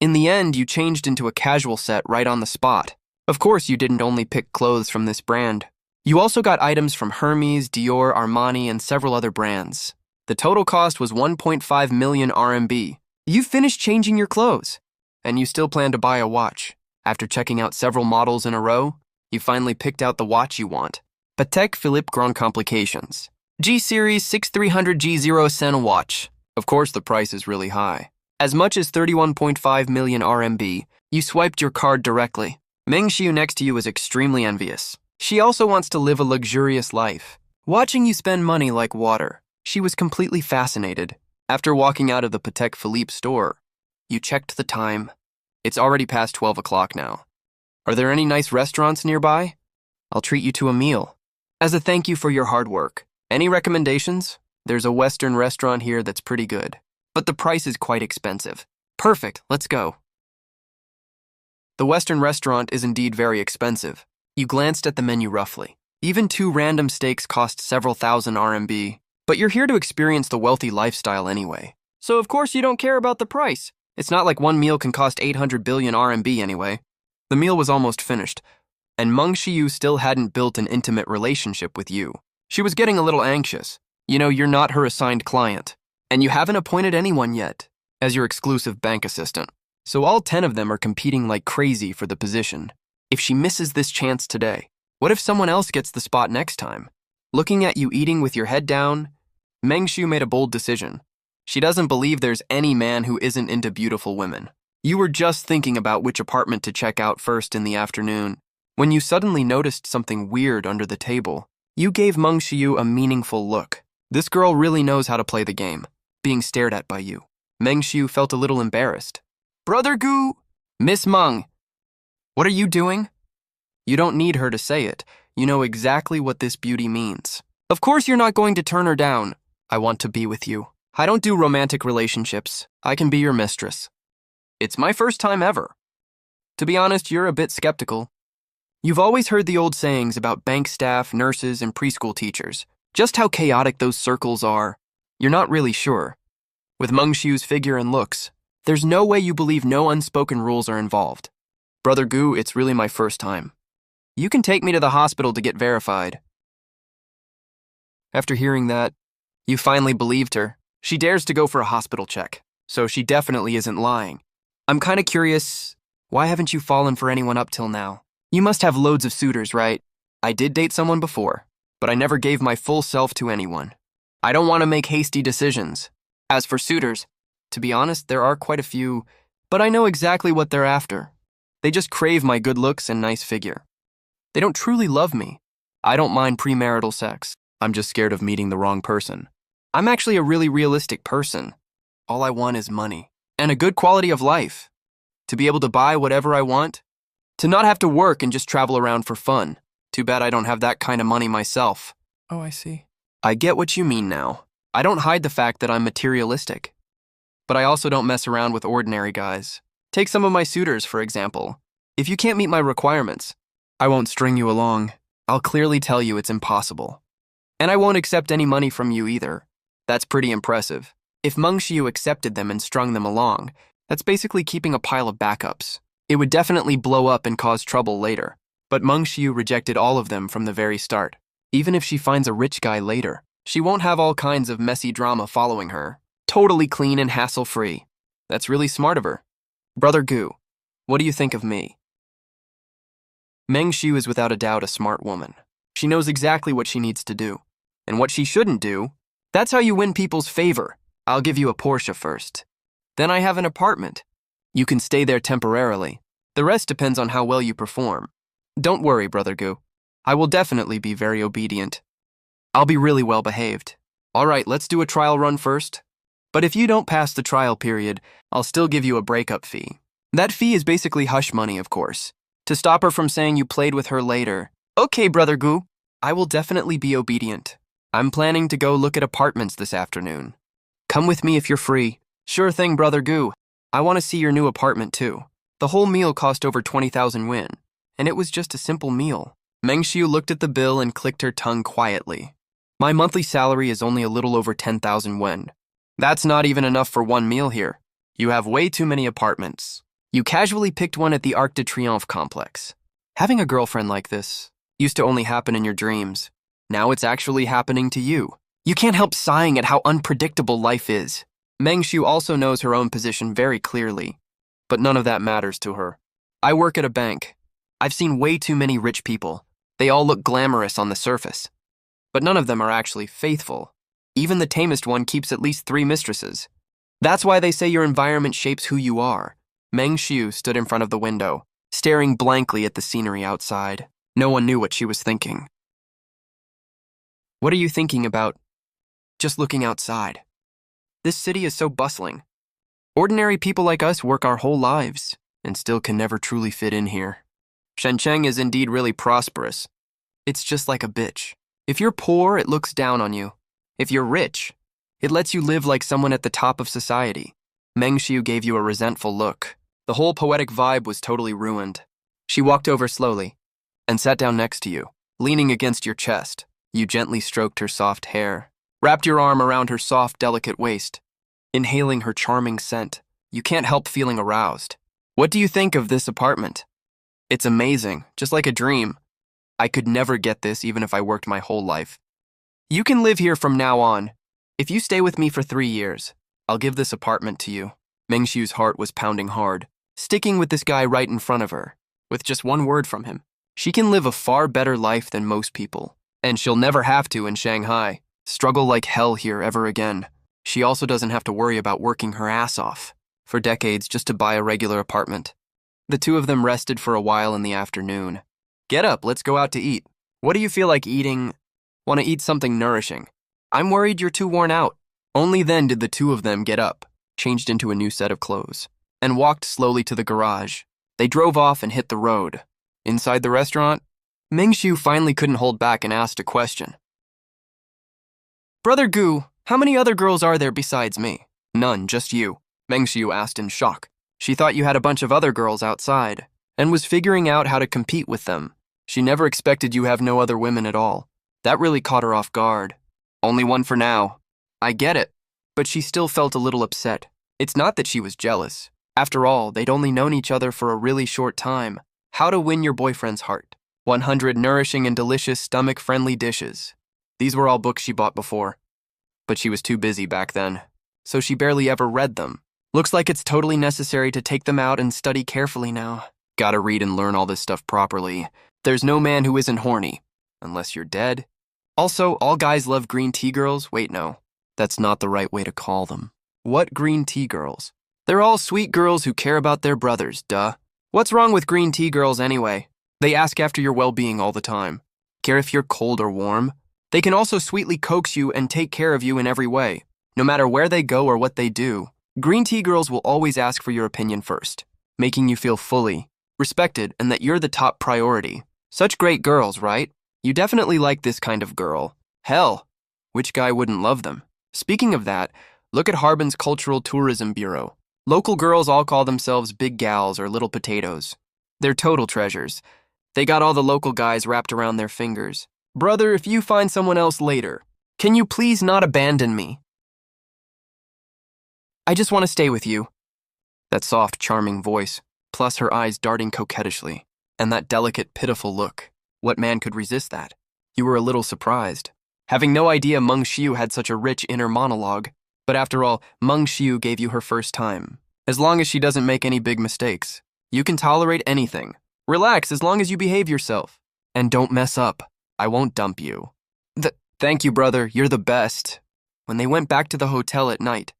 In the end, you changed into a casual set right on the spot. Of course, you didn't only pick clothes from this brand. You also got items from Hermes, Dior, Armani, and several other brands. The total cost was 1.5 million RMB. You finished changing your clothes, and you still plan to buy a watch. After checking out several models in a row, you finally picked out the watch you want. Patek Philippe Grand Complications. G-Series 6300G0 Sen watch. Of course, the price is really high. As much as 31.5 million RMB, you swiped your card directly. Meng Xiu next to you is extremely envious. She also wants to live a luxurious life. Watching you spend money like water, she was completely fascinated. After walking out of the Patek Philippe store, you checked the time. It's already past 12 o'clock now. Are there any nice restaurants nearby? I'll treat you to a meal. As a thank you for your hard work. Any recommendations? There's a Western restaurant here that's pretty good, but the price is quite expensive. Perfect, let's go. The Western restaurant is indeed very expensive. You glanced at the menu roughly. Even 2 random steaks cost several thousand RMB, but you're here to experience the wealthy lifestyle anyway. So of course you don't care about the price. It's not like one meal can cost 800 billion RMB anyway. The meal was almost finished, and Meng Xiu still hadn't built an intimate relationship with you. She was getting a little anxious. You know, you're not her assigned client, and you haven't appointed anyone yet as your exclusive bank assistant. So all 10 of them are competing like crazy for the position. If she misses this chance today, what if someone else gets the spot next time? Looking at you eating with your head down, Meng Xiu made a bold decision. She doesn't believe there's any man who isn't into beautiful women. You were just thinking about which apartment to check out first in the afternoon, when you suddenly noticed something weird under the table. You gave Meng Xiu a meaningful look. This girl really knows how to play the game, being stared at by you. Meng Xiu felt a little embarrassed. Brother Gu! Miss Meng! What are you doing? You don't need her to say it. You know exactly what this beauty means. Of course you're not going to turn her down. I want to be with you. I don't do romantic relationships. I can be your mistress. It's my first time ever. To be honest, you're a bit skeptical. You've always heard the old sayings about bank staff, nurses, and preschool teachers. Just how chaotic those circles are. You're not really sure. With Meng Xiu's figure and looks, there's no way you believe no unspoken rules are involved. Brother Gu, it's really my first time. You can take me to the hospital to get verified. After hearing that, you finally believed her. She dares to go for a hospital check, so she definitely isn't lying. I'm kind of curious, why haven't you fallen for anyone up till now? You must have loads of suitors, right? I did date someone before, but I never gave my full self to anyone. I don't want to make hasty decisions. As for suitors, to be honest, there are quite a few, but I know exactly what they're after. They just crave my good looks and nice figure. They don't truly love me. I don't mind premarital sex. I'm just scared of meeting the wrong person. I'm actually a really realistic person. All I want is money and a good quality of life. To be able to buy whatever I want. To not have to work and just travel around for fun. Too bad I don't have that kind of money myself. Oh, I see. I get what you mean now. I don't hide the fact that I'm materialistic. But I also don't mess around with ordinary guys. Take some of my suitors, for example. If you can't meet my requirements, I won't string you along. I'll clearly tell you it's impossible. And I won't accept any money from you either. That's pretty impressive. If Meng Xiu accepted them and strung them along, that's basically keeping a pile of backups. It would definitely blow up and cause trouble later. But Meng Xiu rejected all of them from the very start. Even if she finds a rich guy later, she won't have all kinds of messy drama following her. Totally clean and hassle-free. That's really smart of her. Brother Gu, what do you think of me? Meng Xiu is without a doubt a smart woman. She knows exactly what she needs to do. And what she shouldn't do. That's how you win people's favor. I'll give you a Porsche first. Then I have an apartment. You can stay there temporarily. The rest depends on how well you perform. Don't worry, Brother Gu. I will definitely be very obedient. I'll be really well behaved. All right, let's do a trial run first. But if you don't pass the trial period, I'll still give you a breakup fee. That fee is basically hush money, of course, to stop her from saying you played with her later. Okay, Brother Gu, I will definitely be obedient. I'm planning to go look at apartments this afternoon. Come with me if you're free. Sure thing, Brother Gu. I want to see your new apartment too. The whole meal cost over 20,000 won, and it was just a simple meal. Meng Xiu looked at the bill and clicked her tongue quietly. My monthly salary is only a little over 10,000 won. That's not even enough for one meal here. You have way too many apartments. You casually picked one at the Arc de Triomphe complex. Having a girlfriend like this used to only happen in your dreams. Now it's actually happening to you. You can't help sighing at how unpredictable life is. Meng Xiu also knows her own position very clearly, but none of that matters to her. I work at a bank. I've seen way too many rich people. They all look glamorous on the surface, but none of them are actually faithful. Even the tamest one keeps at least 3 mistresses. That's why they say your environment shapes who you are. Meng Xiu stood in front of the window, staring blankly at the scenery outside. No one knew what she was thinking. What are you thinking about? Just looking outside. This city is so bustling. Ordinary people like us work our whole lives and still can never truly fit in here. Shenzhen is indeed really prosperous. It's just like a bitch. If you're poor, it looks down on you. If you're rich, it lets you live like someone at the top of society. Meng Xiu gave you a resentful look. The whole poetic vibe was totally ruined. She walked over slowly and sat down next to you, leaning against your chest. You gently stroked her soft hair, wrapped your arm around her soft, delicate waist. Inhaling her charming scent, you can't help feeling aroused. What do you think of this apartment? It's amazing, just like a dream. I could never get this even if I worked my whole life. You can live here from now on. If you stay with me for 3 years, I'll give this apartment to you. Meng Xiu's heart was pounding hard, sticking with this guy right in front of her. With just one word from him, she can live a far better life than most people. And she'll never have to in Shanghai, struggle like hell here ever again. She also doesn't have to worry about working her ass off for decades just to buy a regular apartment. The two of them rested for a while in the afternoon. Get up, let's go out to eat. What do you feel like eating? Want to eat something nourishing? I'm worried you're too worn out. Only then did the two of them get up, changed into a new set of clothes, and walked slowly to the garage. They drove off and hit the road. Inside the restaurant, Meng Xiu finally couldn't hold back and asked a question. Brother Gu, how many other girls are there besides me? None, just you, Meng Xiu asked in shock. She thought you had a bunch of other girls outside, and was figuring out how to compete with them. She never expected you have no other women at all. That really caught her off guard. Only one for now. I get it, but she still felt a little upset. It's not that she was jealous. After all, they'd only known each other for a really short time. How to Win Your Boyfriend's Heart. 100 Nourishing and Delicious Stomach-Friendly Dishes. These were all books she bought before. But she was too busy back then, so she barely ever read them. Looks like it's totally necessary to take them out and study carefully now. Gotta read and learn all this stuff properly. There's no man who isn't horny, unless you're dead. Also, all guys love green tea girls. Wait, no. That's not the right way to call them. What green tea girls? They're all sweet girls who care about their brothers, duh. What's wrong with green tea girls anyway? They ask after your well-being all the time. Care if you're cold or warm? They can also sweetly coax you and take care of you in every way. No matter where they go or what they do, green tea girls will always ask for your opinion first, making you feel fully respected and that you're the top priority. Such great girls, right? You definitely like this kind of girl. Hell, which guy wouldn't love them? Speaking of that, look at Harbin's Cultural Tourism Bureau. Local girls all call themselves big gals or little potatoes. They're total treasures. They got all the local guys wrapped around their fingers. Brother, if you find someone else later, can you please not abandon me? I just want to stay with you. That soft, charming voice, plus her eyes darting coquettishly, and that delicate, pitiful look. What man could resist that? You were a little surprised, having no idea Meng Xiu had such a rich inner monologue. But after all, Meng Xiu gave you her first time. As long as she doesn't make any big mistakes, you can tolerate anything. Relax as long as you behave yourself. And don't mess up. I won't dump you. Thank you, brother. You're the best. When they went back to the hotel at night,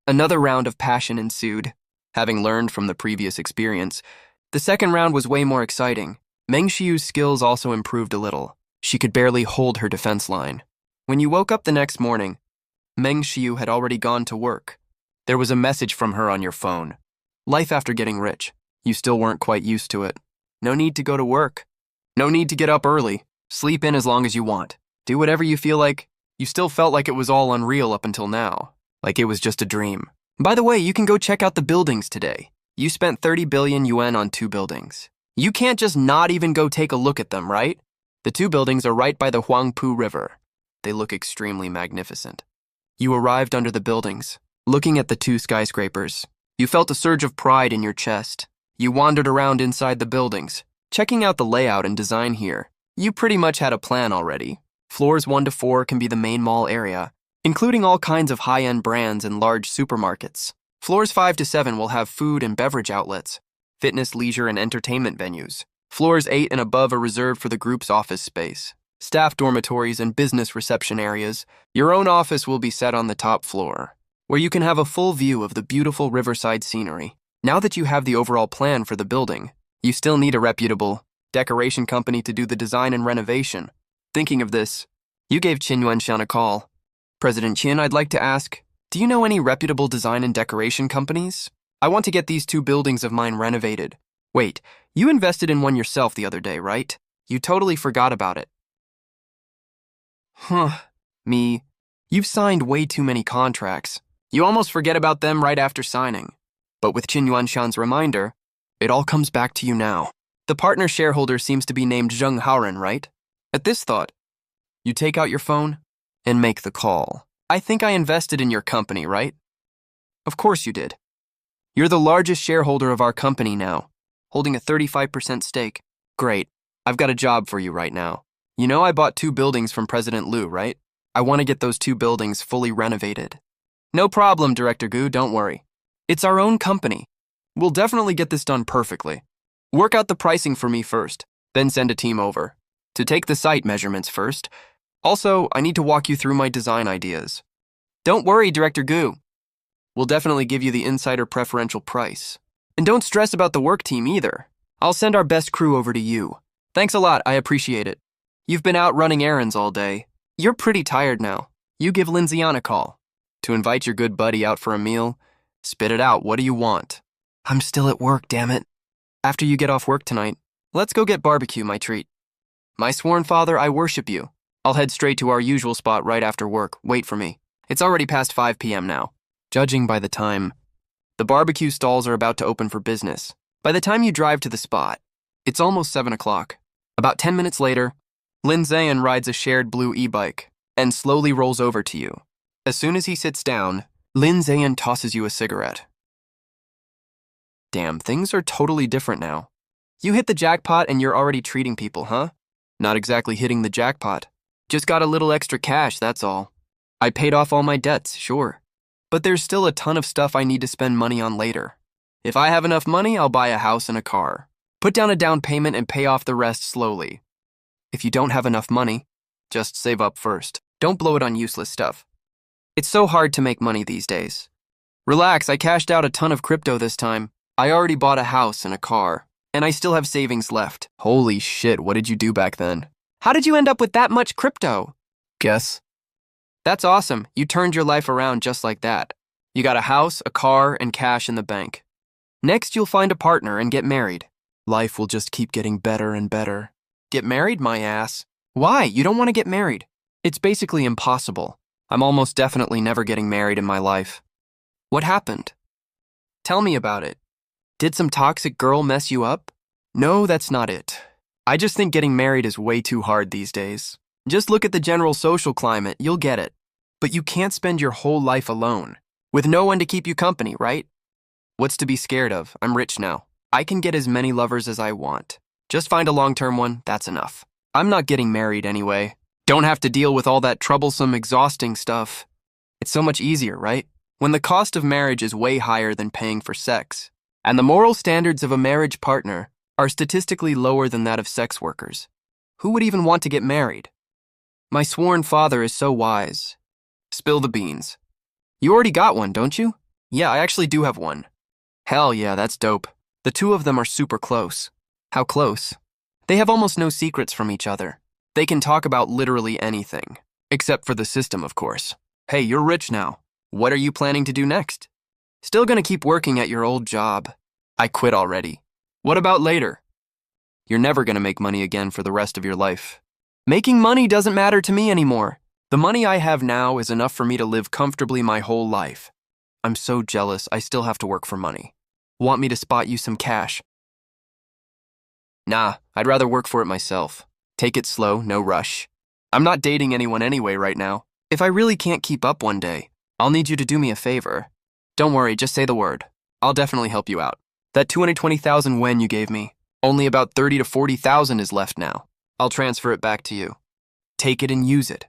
another round of passion ensued. Having learned from the previous experience, the second round was way more exciting. Meng Xiu's skills also improved a little. She could barely hold her defense line. When you woke up the next morning, Meng Xiu had already gone to work. There was a message from her on your phone. Life after getting rich. You still weren't quite used to it. No need to go to work. No need to get up early. Sleep in as long as you want. Do whatever you feel like. You still felt like it was all unreal up until now. Like it was just a dream. By the way, you can go check out the buildings today. You spent 30 billion yuan on 2 buildings. You can't just not even go take a look at them, right? The 2 buildings are right by the Huangpu River. They look extremely magnificent. You arrived under the buildings, looking at the 2 skyscrapers. You felt a surge of pride in your chest. You wandered around inside the buildings, checking out the layout and design here. You pretty much had a plan already. Floors 1 to 4 can be the main mall area, including all kinds of high-end brands and large supermarkets. Floors 5 to 7 will have food and beverage outlets, fitness, leisure, and entertainment venues. Floors 8 and above are reserved for the group's office space, staff dormitories, and business reception areas. Your own office will be set on the top floor, where you can have a full view of the beautiful riverside scenery. Now that you have the overall plan for the building, you still need a reputable decoration company to do the design and renovation. Thinking of this, you gave Qin Yuanshan a call. President Qin, I'd like to ask, do you know any reputable design and decoration companies? I want to get these 2 buildings of mine renovated. Wait, you invested in one yourself the other day, right? You totally forgot about it. Me. You've signed way too many contracts. You almost forget about them right after signing. But with Qin Yuanshan's reminder, it all comes back to you now. The partner shareholder seems to be named Zheng Haoren, right? At this thought, you take out your phone and make the call. I think I invested in your company, right? Of course you did. You're the largest shareholder of our company now, holding a 35% stake. Great. I've got a job for you right now. You know I bought 2 buildings from President Liu, right? I want to get those 2 buildings fully renovated. No problem, Director Gu, don't worry. It's our own company. We'll definitely get this done perfectly. Work out the pricing for me first, then send a team over. To take the site measurements first. Also, I need to walk you through my design ideas. Don't worry, Director Gu. We'll definitely give you the insider preferential price. And don't stress about the work team either. I'll send our best crew over to you. Thanks a lot, I appreciate it. You've been out running errands all day. You're pretty tired now. You give Linzian a call. To invite your good buddy out for a meal, spit it out, what do you want? I'm still at work, damn it. After you get off work tonight, let's go get barbecue, my treat. My sworn father, I worship you. I'll head straight to our usual spot right after work. Wait for me. It's already past 5 p.m. now. Judging by the time, the barbecue stalls are about to open for business. By the time you drive to the spot, it's almost 7 o'clock. About 10 minutes later, Lin Zayan rides a shared blue e-bike and slowly rolls over to you. As soon as he sits down, Lin Zayan tosses you a cigarette. Damn, things are totally different now. You hit the jackpot and you're already treating people, huh? Not exactly hitting the jackpot. Just got a little extra cash, that's all. I paid off all my debts, sure. But there's still a ton of stuff I need to spend money on later. If I have enough money, I'll buy a house and a car. Put down a down payment and pay off the rest slowly. If you don't have enough money, just save up first. Don't blow it on useless stuff. It's so hard to make money these days. Relax, I cashed out a ton of crypto this time. I already bought a house and a car, and I still have savings left. Holy shit, what did you do back then? How did you end up with that much crypto? Guess. That's awesome. You turned your life around just like that. You got a house, a car, and cash in the bank. Next, you'll find a partner and get married. Life will just keep getting better and better. Get married, my ass? Why? You don't want to get married. It's basically impossible. I'm almost definitely never getting married in my life. What happened? Tell me about it. Did some toxic girl mess you up? No, that's not it. I just think getting married is way too hard these days. Just look at the general social climate, you'll get it. But you can't spend your whole life alone, with no one to keep you company, right? What's to be scared of? I'm rich now. I can get as many lovers as I want. Just find a long-term one, that's enough. I'm not getting married anyway. Don't have to deal with all that troublesome, exhausting stuff. It's so much easier, right? When the cost of marriage is way higher than paying for sex, and the moral standards of a marriage partner are statistically lower than that of sex workers. Who would even want to get married? My sworn father is so wise. Spill the beans. You already got one, don't you? Yeah, I actually do have one. Hell yeah, that's dope. The two of them are super close. How close? They have almost no secrets from each other. They can talk about literally anything. Except for the system, of course. Hey, you're rich now. What are you planning to do next? Still gonna keep working at your old job. I quit already. What about later? You're never gonna make money again for the rest of your life. Making money doesn't matter to me anymore. The money I have now is enough for me to live comfortably my whole life. I'm so jealous I still have to work for money. Want me to spot you some cash? Nah, I'd rather work for it myself. Take it slow, no rush. I'm not dating anyone anyway right now. If I really can't keep up one day, I'll need you to do me a favor. Don't worry, just say the word. I'll definitely help you out. That 220,000 yen you gave me, only about 30 to 40,000 is left now. I'll transfer it back to you. Take it and use it.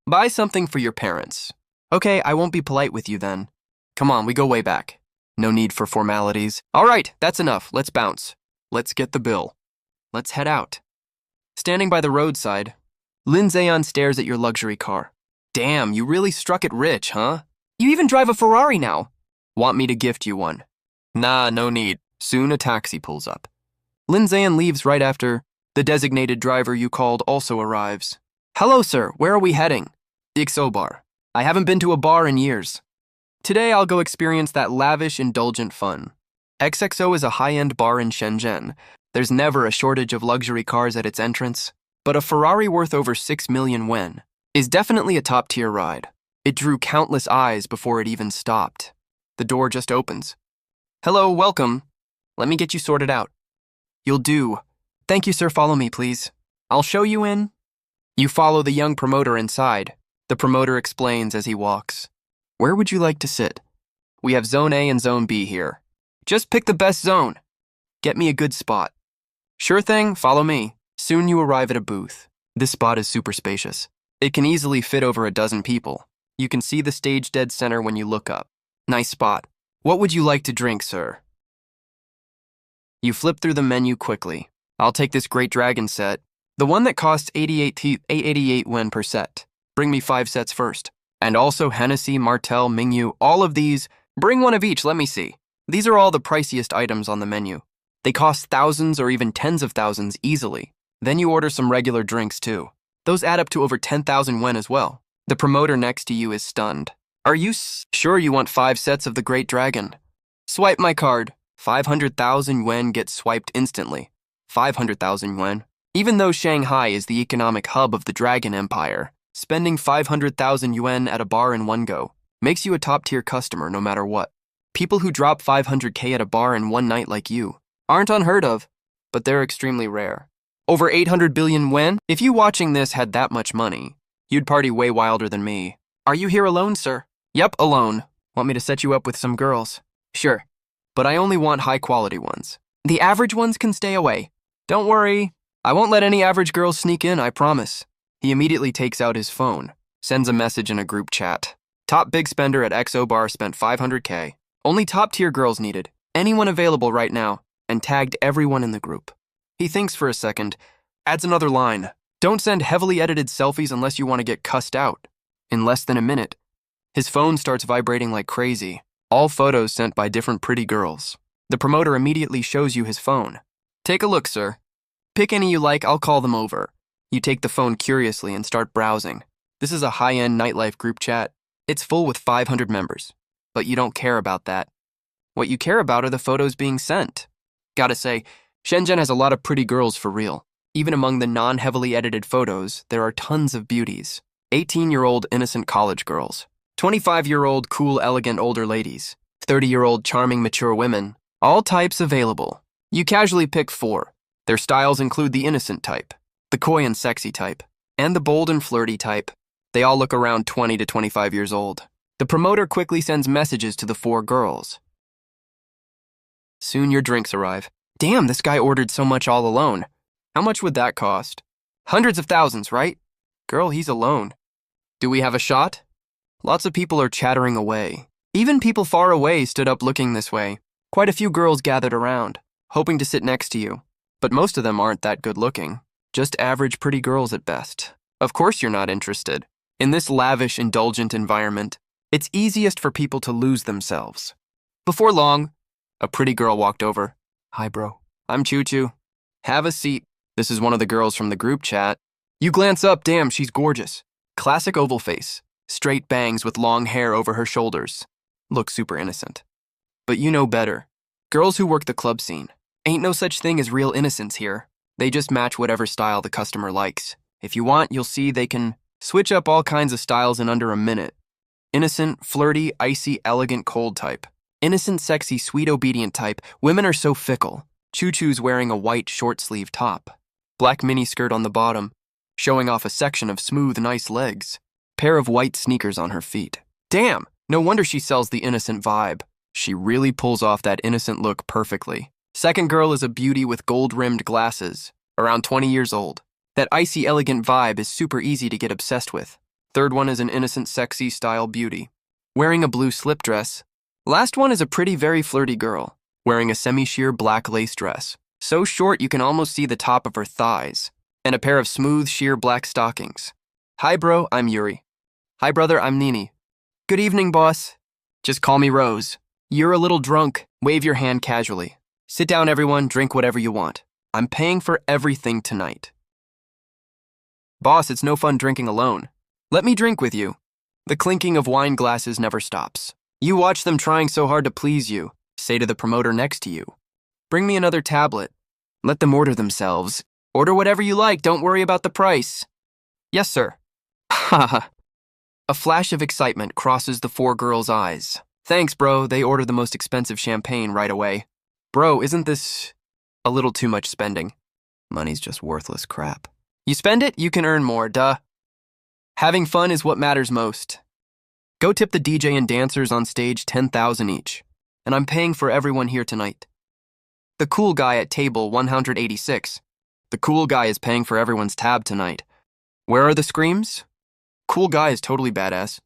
Buy something for your parents. Okay, I won't be polite with you then. Come on, we go way back. No need for formalities. All right, that's enough. Let's bounce. Let's get the bill. Let's head out. Standing by the roadside, Lin Zeon stares at your luxury car. Damn, you really struck it rich, huh? You even drive a Ferrari now. Want me to gift you one? Nah, no need. Soon a taxi pulls up. Lin Zeon leaves right after the designated driver you called also arrives. Hello, sir. Where are we heading? The XO bar. I haven't been to a bar in years. Today I'll go experience that lavish, indulgent fun. XXO is a high-end bar in Shenzhen. There's never a shortage of luxury cars at its entrance, but a Ferrari worth over 6 million yen is definitely a top-tier ride. It drew countless eyes before it even stopped. The door just opens. Hello, welcome. Let me get you sorted out. You'll do. Thank you, sir. Follow me, please. I'll show you in. You follow the young promoter inside. The promoter explains as he walks. Where would you like to sit? We have Zone A and Zone B here. Just pick the best zone. Get me a good spot. Sure thing, follow me. Soon you arrive at a booth. This spot is super spacious. It can easily fit over a dozen people. You can see the stage dead center when you look up. Nice spot. What would you like to drink, sir? You flip through the menu quickly. I'll take this Great Dragon set. The one that costs 888 yen per set. Bring me 5 sets first. And also Hennessy, Martell, Mingyu, all of these. Bring one of each, let me see. These are all the priciest items on the menu. They cost thousands or even tens of thousands easily. Then you order some regular drinks too. Those add up to over 10,000 yen as well. The promoter next to you is stunned. Are you sure you want 5 sets of the Great Dragon? Swipe my card. 500,000 yen gets swiped instantly. 500,000 yen. Even though Shanghai is the economic hub of the Dragon Empire, spending 500,000 yuan at a bar in one go makes you a top-tier customer no matter what. People who drop 500k at a bar in one night like you aren't unheard of, but they're extremely rare. Over 800 billion yen? If you watching this had that much money, you'd party way wilder than me. Are you here alone, sir? Yep, alone. Want me to set you up with some girls? Sure, but I only want high-quality ones. The average ones can stay away. Don't worry, I won't let any average girls sneak in, I promise. He immediately takes out his phone, sends a message in a group chat. Top big spender at XO Bar spent 500k. Only top-tier girls needed. Anyone available right now, and tagged everyone in the group. He thinks for a second, adds another line. Don't send heavily edited selfies unless you want to get cussed out. In less than a minute, his phone starts vibrating like crazy. All photos sent by different pretty girls. The promoter immediately shows you his phone. Take a look, sir. Pick any you like, I'll call them over. You take the phone curiously and start browsing. This is a high-end nightlife group chat. It's full with 500 members. But you don't care about that. What you care about are the photos being sent. Gotta say, Shenzhen has a lot of pretty girls for real. Even among the non-heavily edited photos, there are tons of beauties. 18-year-old innocent college girls. 25-year-old cool, elegant older ladies. 30-year-old charming, mature women. All types available. You casually pick 4. Their styles include the innocent type, the coy and sexy type, and the bold and flirty type. They all look around 20 to 25 years old. The promoter quickly sends messages to the 4 girls. Soon your drinks arrive. Damn, this guy ordered so much all alone. How much would that cost? Hundreds of thousands, right? Girl, he's alone. Do we have a shot? Lots of people are chattering away. Even people far away stood up looking this way. Quite a few girls gathered around, hoping to sit next to you. But most of them aren't that good looking. Just average pretty girls at best. Of course you're not interested. In this lavish, indulgent environment, it's easiest for people to lose themselves. Before long, a pretty girl walked over. Hi, bro. I'm Choo Choo. Have a seat. This is one of the girls from the group chat. You glance up, damn, she's gorgeous. Classic oval face, straight bangs with long hair over her shoulders. Looks super innocent. But you know better. Girls who work the club scene. Ain't no such thing as real innocence here. They just match whatever style the customer likes. If you want, you'll see they can switch up all kinds of styles in under a minute. Innocent, flirty, icy, elegant, cold type. Innocent, sexy, sweet, obedient type. Women are so fickle. Choo Choo's wearing a white short-sleeve top. Black miniskirt on the bottom, showing off a section of smooth, nice legs. Pair of white sneakers on her feet. Damn, no wonder she sells the innocent vibe. She really pulls off that innocent look perfectly. Second girl is a beauty with gold-rimmed glasses, around 20 years old. That icy, elegant vibe is super easy to get obsessed with. Third one is an innocent, sexy style beauty, wearing a blue slip dress. Last one is a pretty, very flirty girl, wearing a semi-sheer black lace dress, so short you can almost see the top of her thighs, and a pair of smooth, sheer black stockings. Hi, bro, I'm Yuri. Hi, brother, I'm Nini. Good evening, boss. Just call me Rose. You're a little drunk. Wave your hand casually. Sit down, everyone, drink whatever you want. I'm paying for everything tonight. Boss, it's no fun drinking alone. Let me drink with you. The clinking of wine glasses never stops. You watch them trying so hard to please you. Say to the promoter next to you, bring me another tablet. Let them order themselves. Order whatever you like, don't worry about the price. Yes, sir. Haha. A flash of excitement crosses the four girls' eyes. Thanks, bro, they order the most expensive champagne right away. Bro, isn't this a little too much spending? Money's just worthless crap. You spend it, you can earn more, duh. Having fun is what matters most. Go tip the DJ and dancers on stage $10,000 each, and I'm paying for everyone here tonight. The cool guy at table 186. The cool guy is paying for everyone's tab tonight. Where are the screams? Cool guy is totally badass.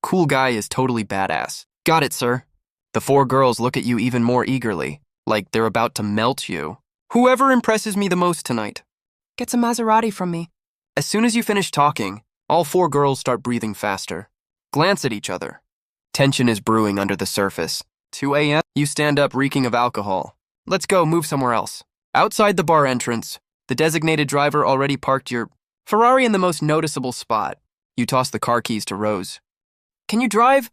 Cool guy is totally badass. Got it, sir. The four girls look at you even more eagerly, like they're about to melt you. Whoever impresses me the most tonight. Get some Maserati from me. As soon as you finish talking, all four girls start breathing faster. Glance at each other. Tension is brewing under the surface. 2 a.m., you stand up reeking of alcohol. Let's go, move somewhere else. Outside the bar entrance, the designated driver already parked your Ferrari in the most noticeable spot. You toss the car keys to Rose. Can you drive?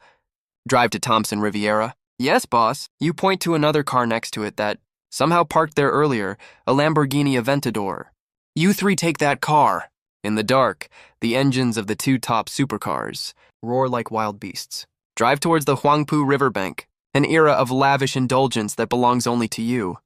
Drive to Thompson Riviera. Yes, boss. You point to another car next to it that somehow parked there earlier, a Lamborghini Aventador. You three take that car. In the dark, the engines of the two top supercars roar like wild beasts. Drive towards the Huangpu riverbank, an era of lavish indulgence that belongs only to you.